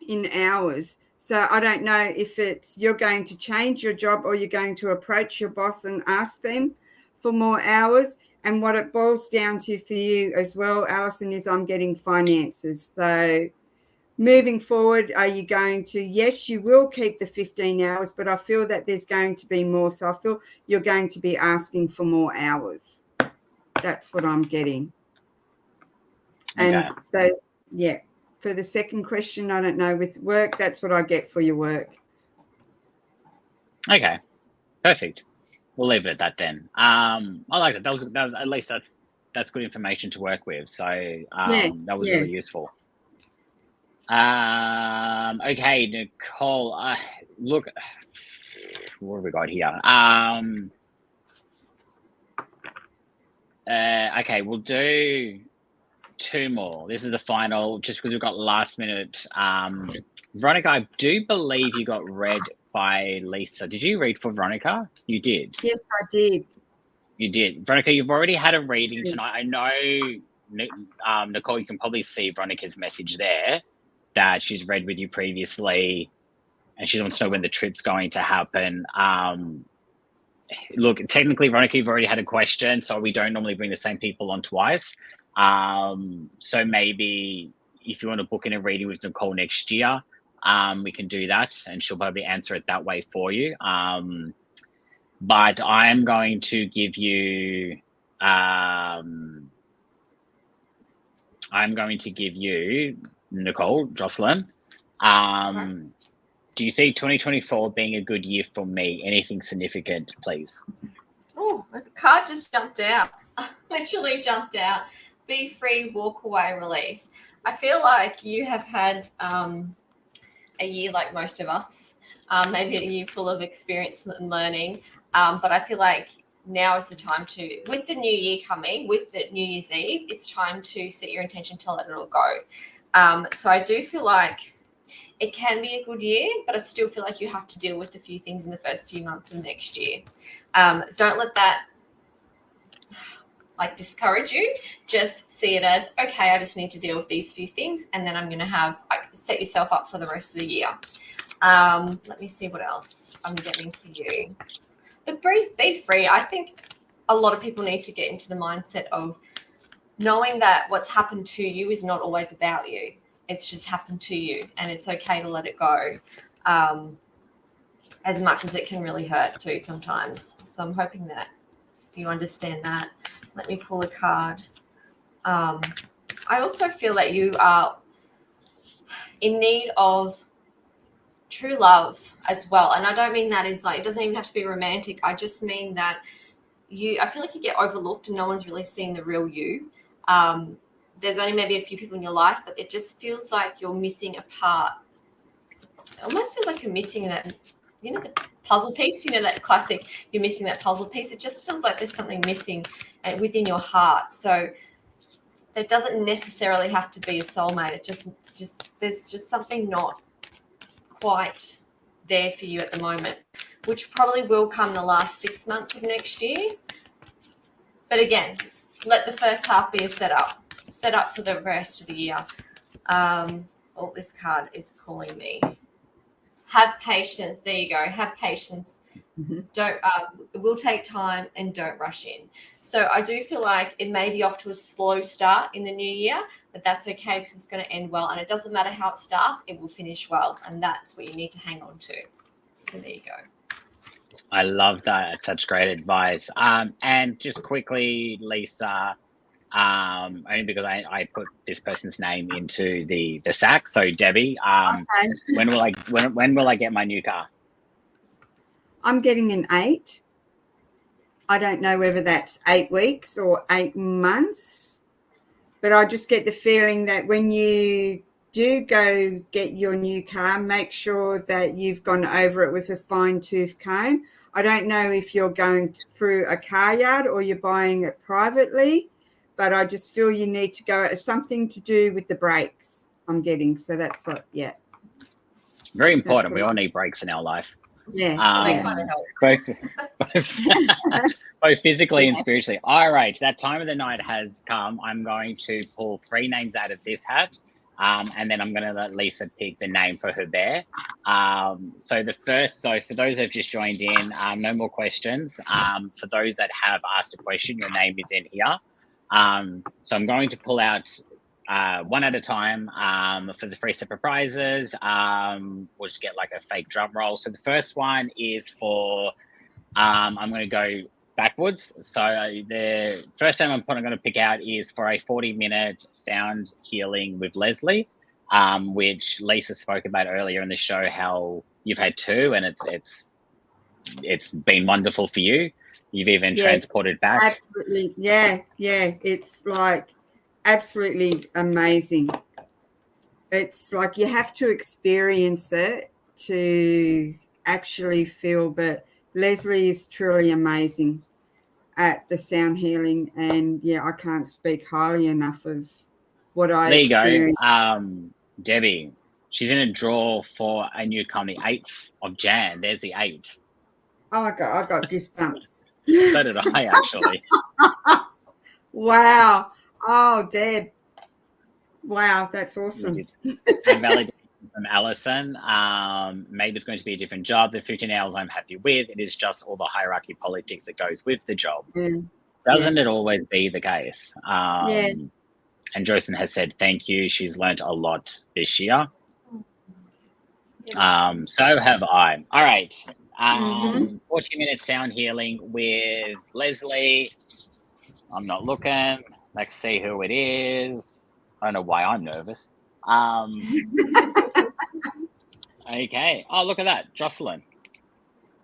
in hours. So I don't know if it's you're going to change your job or you're going to approach your boss and ask them for more hours. And what it boils down to for you as well, Alison, is I'm getting finances. So moving forward, are you going to, yes, you will keep the 15 hours, but I feel that there's going to be more. So I feel you're going to be asking for more hours. That's what I'm getting. And Okay. so, yeah, for the second question, I don't know, with work, that's what I get for your work. Okay. Perfect. We'll leave it at that then. I like it. That was at least that's good information to work with. So that was really useful. Okay, Nicole. Look, what have we got here? Okay, we'll do 2 more. This is the final, just because we've got last minute. Veronica, I do believe you got read by Lisa. Did you read for Veronica? You did. Yes, I did. You did. Veronica, you've already had a reading tonight. I know, Nicole, you can probably see Veronica's message there that she's read with you previously and she wants to know when the trip's going to happen. Look, technically, Veronica, you've already had a question, so we don't normally bring the same people on twice. So maybe if you want to book in a reading with Nicole next year, we can do that and she'll probably answer it that way for you. But I'm going to give you, Nicole, Jocelyn. Do you see 2024 being a good year for me? Anything significant, please? Oh, the card just jumped out. Literally jumped out. Be free, walk away, release. I feel like you have had a year like most of us, maybe a year full of experience and learning. But I feel like now is the time to, with the new year coming, with the New Year's Eve, it's time to set your intention to let it all go. So I do feel like it can be a good year, but I still feel like you have to deal with a few things in the first few months of next year. Don't let that discourage you. Just see it as, okay, I just need to deal with these few things, and then I'm going to set yourself up for the rest of the year. Let me see what else I'm getting for you. But be free. I think a lot of people need to get into the mindset of knowing that what's happened to you is not always about you. It's just happened to you, and it's okay to let it go, as much as it can really hurt too sometimes. So I'm hoping that you understand that. Let me pull a card. I also feel that you are in need of true love as well. And I don't mean that as it doesn't even have to be romantic. I just mean that I feel like you get overlooked and no one's really seeing the real you. There's only maybe a few people in your life, but it just feels like you're missing a part. It almost feels like you're missing that, the puzzle piece, that classic, you're missing that puzzle piece. It just feels like there's something missing within your heart. So it doesn't necessarily have to be a soulmate. It just there's just something not quite there for you at the moment, which probably will come the last 6 months of next year. But again, let the first half be a set up for the rest of the year. This card is calling me. Have patience. There you go. Have patience. Mm-hmm. It will take time, and don't rush in. So I do feel like it may be off to a slow start in the new year, but that's okay because it's going to end well. And it doesn't matter how it starts, it will finish well. And that's what you need to hang on to. So there you go. I love that. It's such great advice. And just quickly, Lisa, only because I put this person's name into the sack. So Debbie, Okay. when will I get my new car? I'm getting an 8. I don't know whether that's 8 weeks or 8 months, but I just get the feeling that when you do go get your new car, make sure that you've gone over it with a fine-tooth comb. I don't know if you're going through a car yard or you're buying it privately, but I just feel you need to go. It's something to do with the brakes I'm getting. So that's what, yeah. Very important. We all need brakes in our life. Yeah. They Yeah. kind of help. both physically and Yeah. spiritually. All right, that time of the night has come. I'm going to pull 3 names out of this hat, and then I'm going to let Lisa pick the name for her bear. So for those that have just joined in, no more questions. For those that have asked a question, your name is in here. So I'm going to pull out one at a time for the 3 separate prizes. We'll just get like a fake drum roll. So the first one is for, I'm going to go backwards. So the first name I'm going to pick out is for a 40-minute sound healing with Leslie, which Lisa spoke about earlier in the show, how you've had 2 and it's been wonderful for you. You've even transported back. Absolutely. Yeah. It's like absolutely amazing. It's like you have to experience it to actually feel, but Leslie is truly amazing at the sound healing, and yeah, I can't speak highly enough of what I There you experienced. go. Debbie, she's in a draw for a new company, 8th of Jan. There's the 8. Oh, I got goosebumps. So did I, actually. Wow. Oh, Deb. Wow, that's awesome. And validation from Alison. Maybe it's going to be a different job. The 15 hours I'm happy with. It is just all the hierarchy politics that goes with the job. Doesn't it always be the case? And Joyson has said thank you. She's learnt a lot this year. So have I. All right. 40-minute sound healing with Leslie. I'm not looking. Let's see who it is. I don't know why I'm nervous. Okay. Oh, look at that. Jocelyn.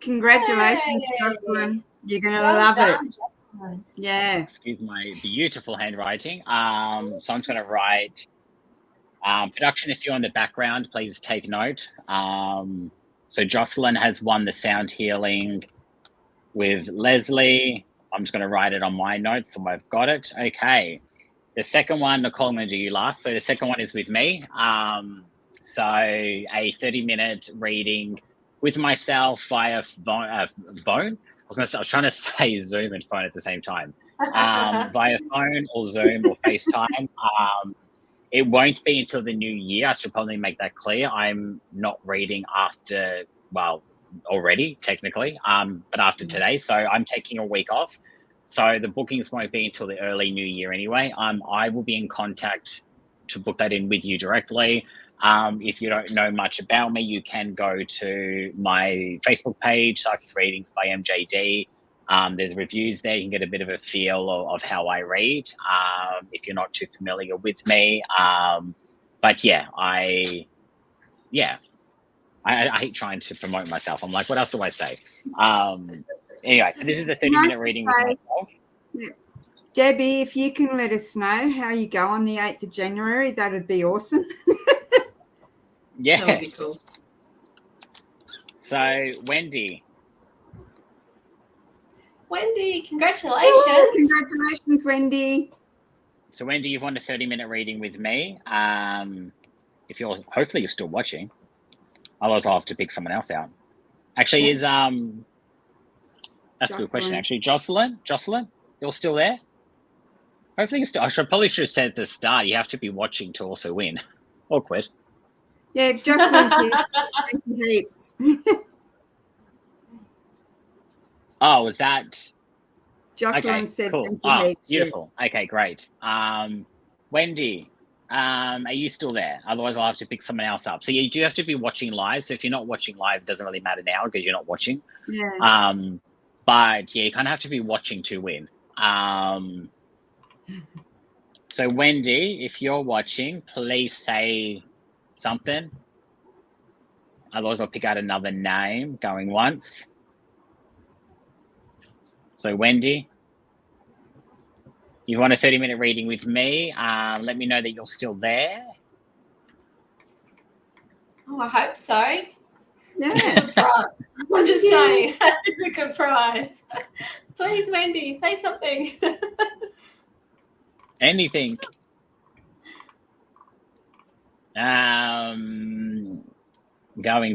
Congratulations, Jocelyn. You're going to love it. Jocelyn. Yeah. Excuse my beautiful handwriting. So I'm just going to write production. If you're in the background, please take note. So Jocelyn has won the sound healing with Leslie. I'm just going to write it on my notes, so I've got it. Okay. The second one, Nicole, I'm going to do you last. So the second one is with me. So a 30-minute reading with myself via phone. I was trying to say Zoom and phone at the same time. Via phone or Zoom or FaceTime. It won't be until the new year. I should probably make that clear. I'm not reading after, well, already technically, but after today. So I'm taking a week off. So the bookings won't be until the early new year anyway. I will be in contact to book that in with you directly. If you don't know much about me, you can go to my Facebook page, Psychic Readings by MJD. There's reviews there. You can get a bit of a feel of how I read if you're not too familiar with me. But yeah, I hate trying to promote myself. I'm like, what else do I say? Anyway, so this is a 30-minute reading with myself. Yeah. Debbie, if you can let us know how you go on the 8th of January, that would be awesome. Yeah. That would be cool. So, Wendy. Wendy, congratulations. Ooh, congratulations, Wendy. So, Wendy, you've won a 30-minute reading with me. Hopefully you're still watching. Otherwise, I'll have to pick someone else out. Actually, that's Jocelyn. A good question, actually. Jocelyn, you're still there? Hopefully you're still. I probably should have said at the start, you have to be watching to also win. Awkward. Yeah, Jocelyn's here. Thank you heaps. Oh, was that? Jocelyn said cool. thank you heaps. Beautiful. Yeah. Okay, great. Wendy, are you still there? Otherwise, I'll have to pick someone else up. So you do have to be watching live. So if you're not watching live, it doesn't really matter now because you're not watching. Yeah. But yeah, you kind of have to be watching to win. So Wendy, if you're watching, please say something. Otherwise, I'll pick out another name going once. So Wendy, you want a 30-minute reading with me. Let me know that you're still there. Oh, I hope so. Yeah. I'm just saying, it's a good prize. Please, Wendy, say something. Anything. Going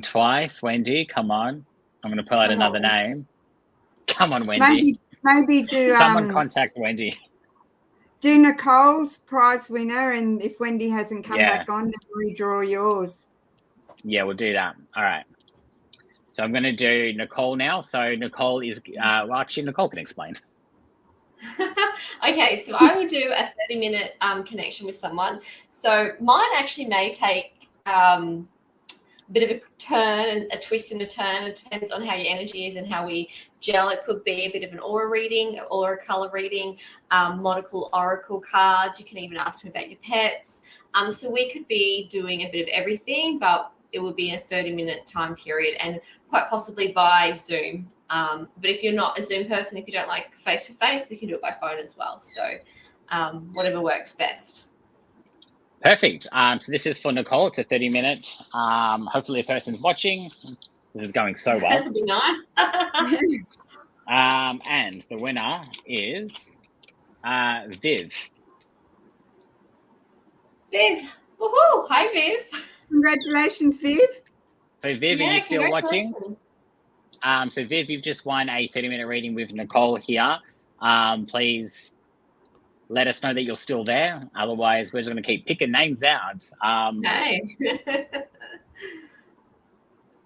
twice, Wendy, come on. I'm going to pull out Come another on. name. Come on, Wendy. Maybe do Someone contact Wendy. do Nicole's prize winner, and if Wendy hasn't come Yeah. back on, then redraw yours. Yeah, we'll do that. All right. So I'm going to do Nicole now. So Nicole is, well, actually, Nicole can explain. Okay, so I will do a 30-minute connection with someone. So mine actually may take a bit of a turn and a twist and a turn. It depends on how your energy is and how we gel. It could be a bit of an aura reading, aura color reading, monocle oracle cards. You can even ask me about your pets. So we could be doing a bit of everything, but it would be a 30-minute time period and quite possibly by Zoom. But if you're not a Zoom person, if you don't like face-to-face, we can do it by phone as well. So whatever works best. Perfect. So this is for Nicole. It's a 30-minute. Hopefully the person's watching. This is going so well. That would be nice. And the winner is Viv. Viv. Woohoo! Hi, Viv. Congratulations, Viv. So Viv, are you still watching? So Viv, you've just won a 30-minute reading with Nicole here. Please let us know that you're still there. Otherwise, we're just going to keep picking names out. Hey.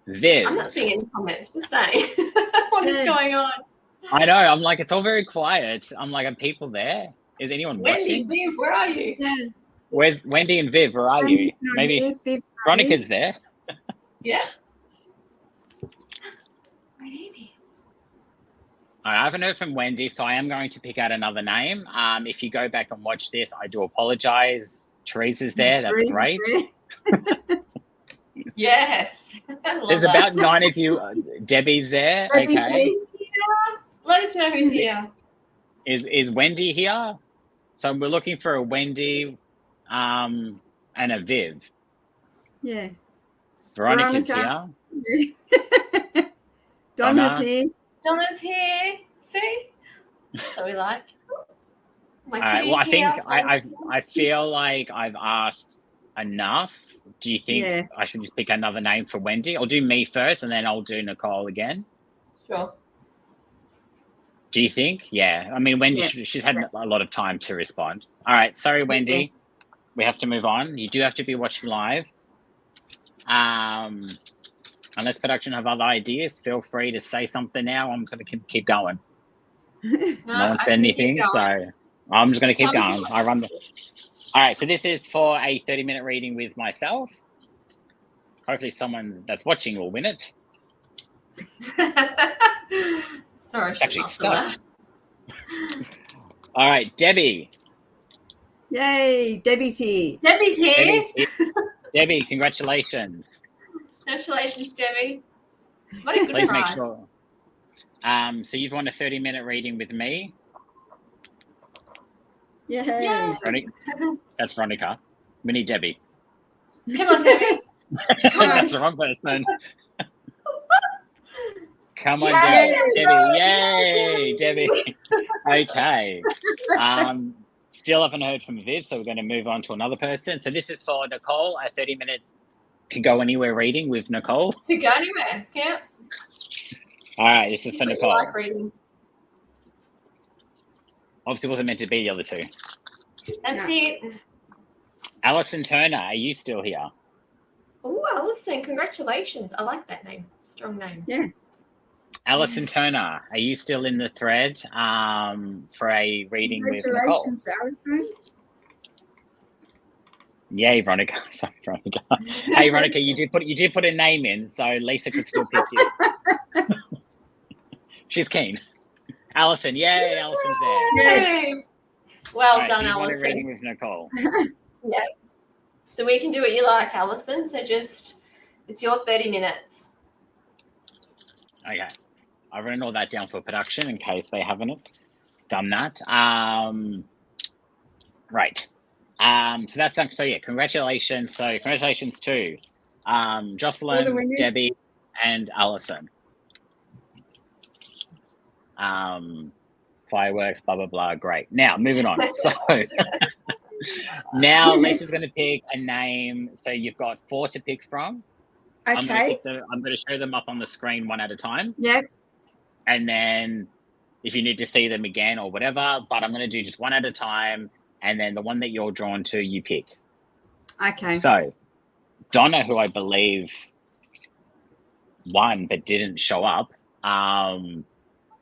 Viv. I'm not seeing any comments. Just saying. What is going on? I know. I'm like, it's all very quiet. I'm like, are people there? Is anyone Wendy, watching? Viv, where are you? Yeah. Where's Wendy and Viv? Where are you? Maybe Viv, Veronica's there. Yeah. I haven't heard from Wendy, so I am going to pick out another name. If you go back and watch this, I do apologize. Teresa's there. That's great. Yes. There's about 9 of you. Debbie's there. Debbie's Okay. here. Let us know who's here. Is Wendy here? So we're looking for a Wendy and a Viv. Yeah. Veronica's Veronica. here. Donna's here. Donna's here. See? That's what we like. My All right. kitty's Well, I here. think I feel like I've asked enough. Do you think I should just pick another name for Wendy? I'll do me first, and then I'll do Nicole again. Sure. Do you think? Yeah. I mean, Wendy, she's had a lot of time to respond. All right. Sorry, Wendy. We have to move on. You do have to be watching live. Unless production have other ideas, feel free to say something now. I'm just going to keep going. No one said anything, so I'm just going to keep going. I run the... All right. So this is for a 30-minute reading with myself. Hopefully someone that's watching will win it. Sorry, It's actually stuck. All right, Debbie. Yay, Debbie's here. Debbie's here. Debbie's here. Debbie, congratulations. Congratulations, Debbie. What a good Please prize. make sure. So you've won a 30-minute reading with me. Yay. Yay. That's Veronica. We need Debbie. Come on, Debbie. That's the wrong person. Come on, Yay. Debbie. Yay, Debbie. Okay. Still haven't heard from Viv, so we're going to move on to another person. So this is for Nicole, a 30-minute can go anywhere reading with Nicole. Could go anywhere. Yeah. All right, this is for Nicole. Like reading. Obviously, wasn't meant to be the other two. That's it. Alison Turner, are you still here? Oh, Alison, congratulations. I like that name. Strong name. Yeah. Alison Turner, are you still in the thread for a reading with Nicole? Congratulations, Alison. Yay, Veronica. Sorry, Veronica. Hey, Veronica, you did put a name in, so Lisa could still pick you. She's keen. Alison, yay, Alison's there. Yay. Well Right, done, so you want a Alison. reading with Nicole. Yeah. So we can do what you like, Alison. So just, it's your 30 minutes. Okay. I've written all that down for production in case they haven't done that. Right. So that's so yeah, congratulations. So congratulations to Jocelyn, Debbie, and Alison. Fireworks, blah blah blah. Great. Now moving on. So now Lisa's going to pick a name. So you've got 4 to pick from. Okay. I'm going to show them up on the screen one at a time. Yeah. And then if you need to see them again or whatever, but I'm going to do just one at a time. And then the one that you're drawn to, you pick. Okay. So Donna, who I believe won but didn't show up. Oh,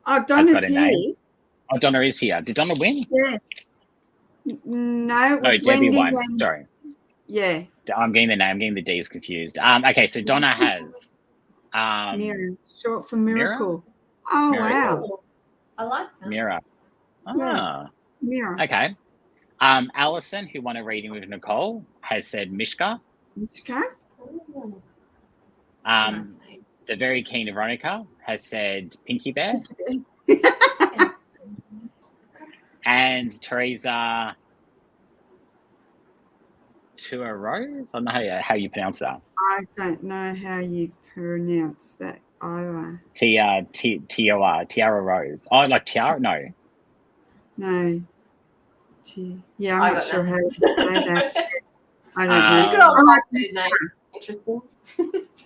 has Donna's got a here. name. Oh, Donna is here. Did Donna win? Yeah. No, it No, was Debbie Wendy won. and Sorry. yeah, I'm getting the name. I'm getting the D's confused. Okay, so Donna has Mira, short for miracle. Oh Miracle. wow, I like that. Mira. Yeah. Mira. Okay. Alison, who won a reading with Nicole, has said Mishka. Mishka. Ooh, that's a nice name. The very keen Veronica has said Pinky Bear. And Teresa Tua Rose. I don't know how you pronounce that. I don't know how you pronounce that either. Tiara Rose. Oh, like Tiara? No. No. Yeah, I'm I not got sure how nothing. you say that. I don't know. Good old I like name. Interesting.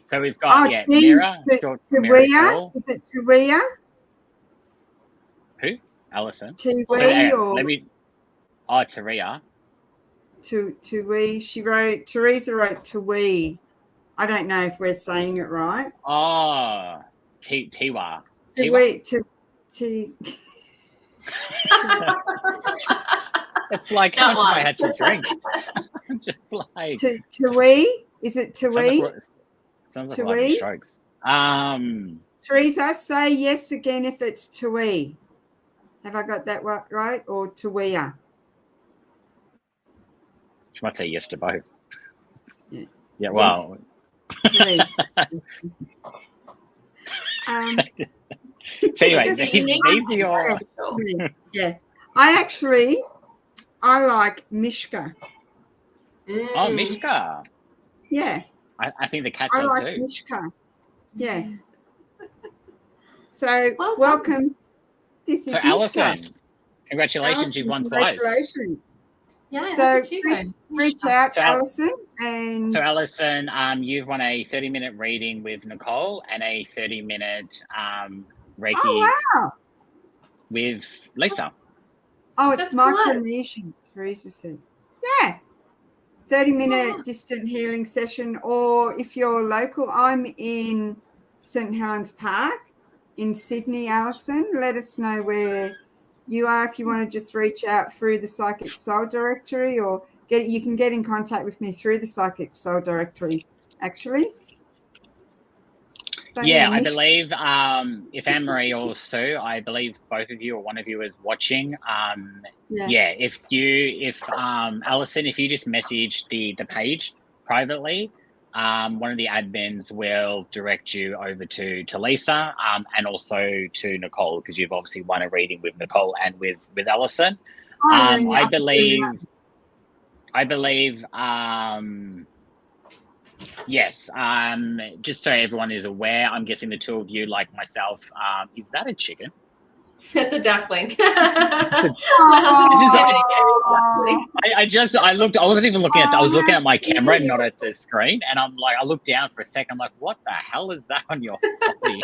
So we've got Mira. Mira, short for Miracle. Is it Tuia? Who? Alison. Tui or Let me. Oh, Taria. Tui? She wrote. Teresa wrote Tui. I don't know if we're saying it right. Oh, Tiwa. Tui. It's like how much I had to drink. I'm just like. Tui? Is it Tui? Sounds like a lot of strokes. Teresa, say yes again if it's Tui. Have I got that right? Or Tuia? She might say yes to both. Yeah. Yeah, well. Tui. So anyway, Because you need these are your. Yeah. I like Mishka. Oh, Mishka. Yeah. I think the cat I does like too. Mishka. Yeah. So Well done. welcome. This is So Mishka. Alison, congratulations, you've won twice. Congratulations. Yeah, So look at you. reach out, So, Alison, and So Alison, you've won a 30-minute reading with Nicole and a 30-minute Reiki oh wow. with Lisa. Oh, it's That's close. Micronesian, Teresa said. Yeah. 30-minute distant healing session, or if you're local, I'm in St. Helens Park in Sydney, Alison. Let us know where you are if you want to just reach out through the Psychic Soul Directory, or you can get in contact with me through the Psychic Soul Directory, actually. But Yeah, I Mishka- believe if Anne-Marie or Sue, I believe both of you or one of you is watching. If Alison, if you just message the page privately, one of the admins will direct you over to Lisa and also to Nicole, because you've obviously won a reading with Nicole and with Alison. Oh, you're in the I upper believe yes, just so everyone is aware, I'm guessing the two of you, like myself, is that a chicken? It's a duckling. I looked, I wasn't even looking at, I was looking at my camera, not at the screen, and I'm like, I looked down for a second, I'm like, what the hell is that on your body?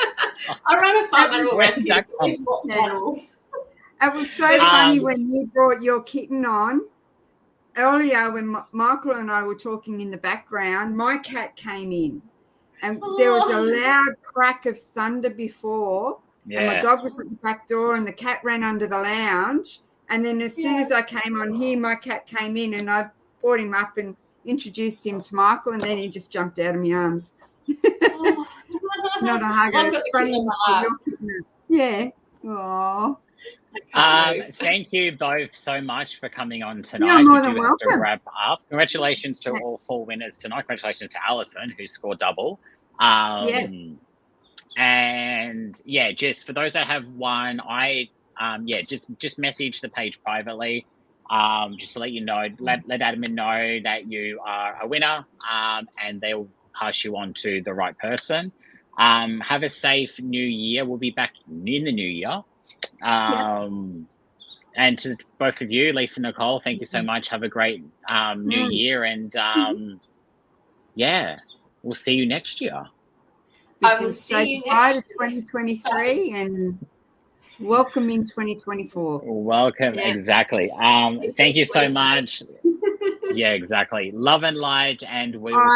I ran a farm animal Where's rescue. that So we have lots of animals. It was so funny when you brought your kitten on. Earlier, when Michael and I were talking in the background, my cat came in, and there was a loud crack of thunder before, and my dog was at the back door, and the cat ran under the lounge. And then as soon as I came on here, my cat came in, and I brought him up and introduced him to Michael, and then he just jumped out of my arms. Not a hug. It's funny. Yeah. Oh. Thank you both so much for coming on tonight. You're more We than do have to welcome. wrap up. Congratulations to all 4 winners tonight. Congratulations to Alison, who scored double. Yes. And yeah, just for those that have won, just message the page privately, just to let you know, let admin know that you are a winner, and they'll pass you on to the right person. Have a safe new year. We'll be back in the new year. And to both of you, Lisa, Nicole, thank you so much. Have a great new year, and we'll see you next year. I will Because see say you goodbye to next year. 2023 and welcome in 2024. Welcome. Yeah. Exactly. Thank you so much. Yeah, exactly. Love and light, and we All will right.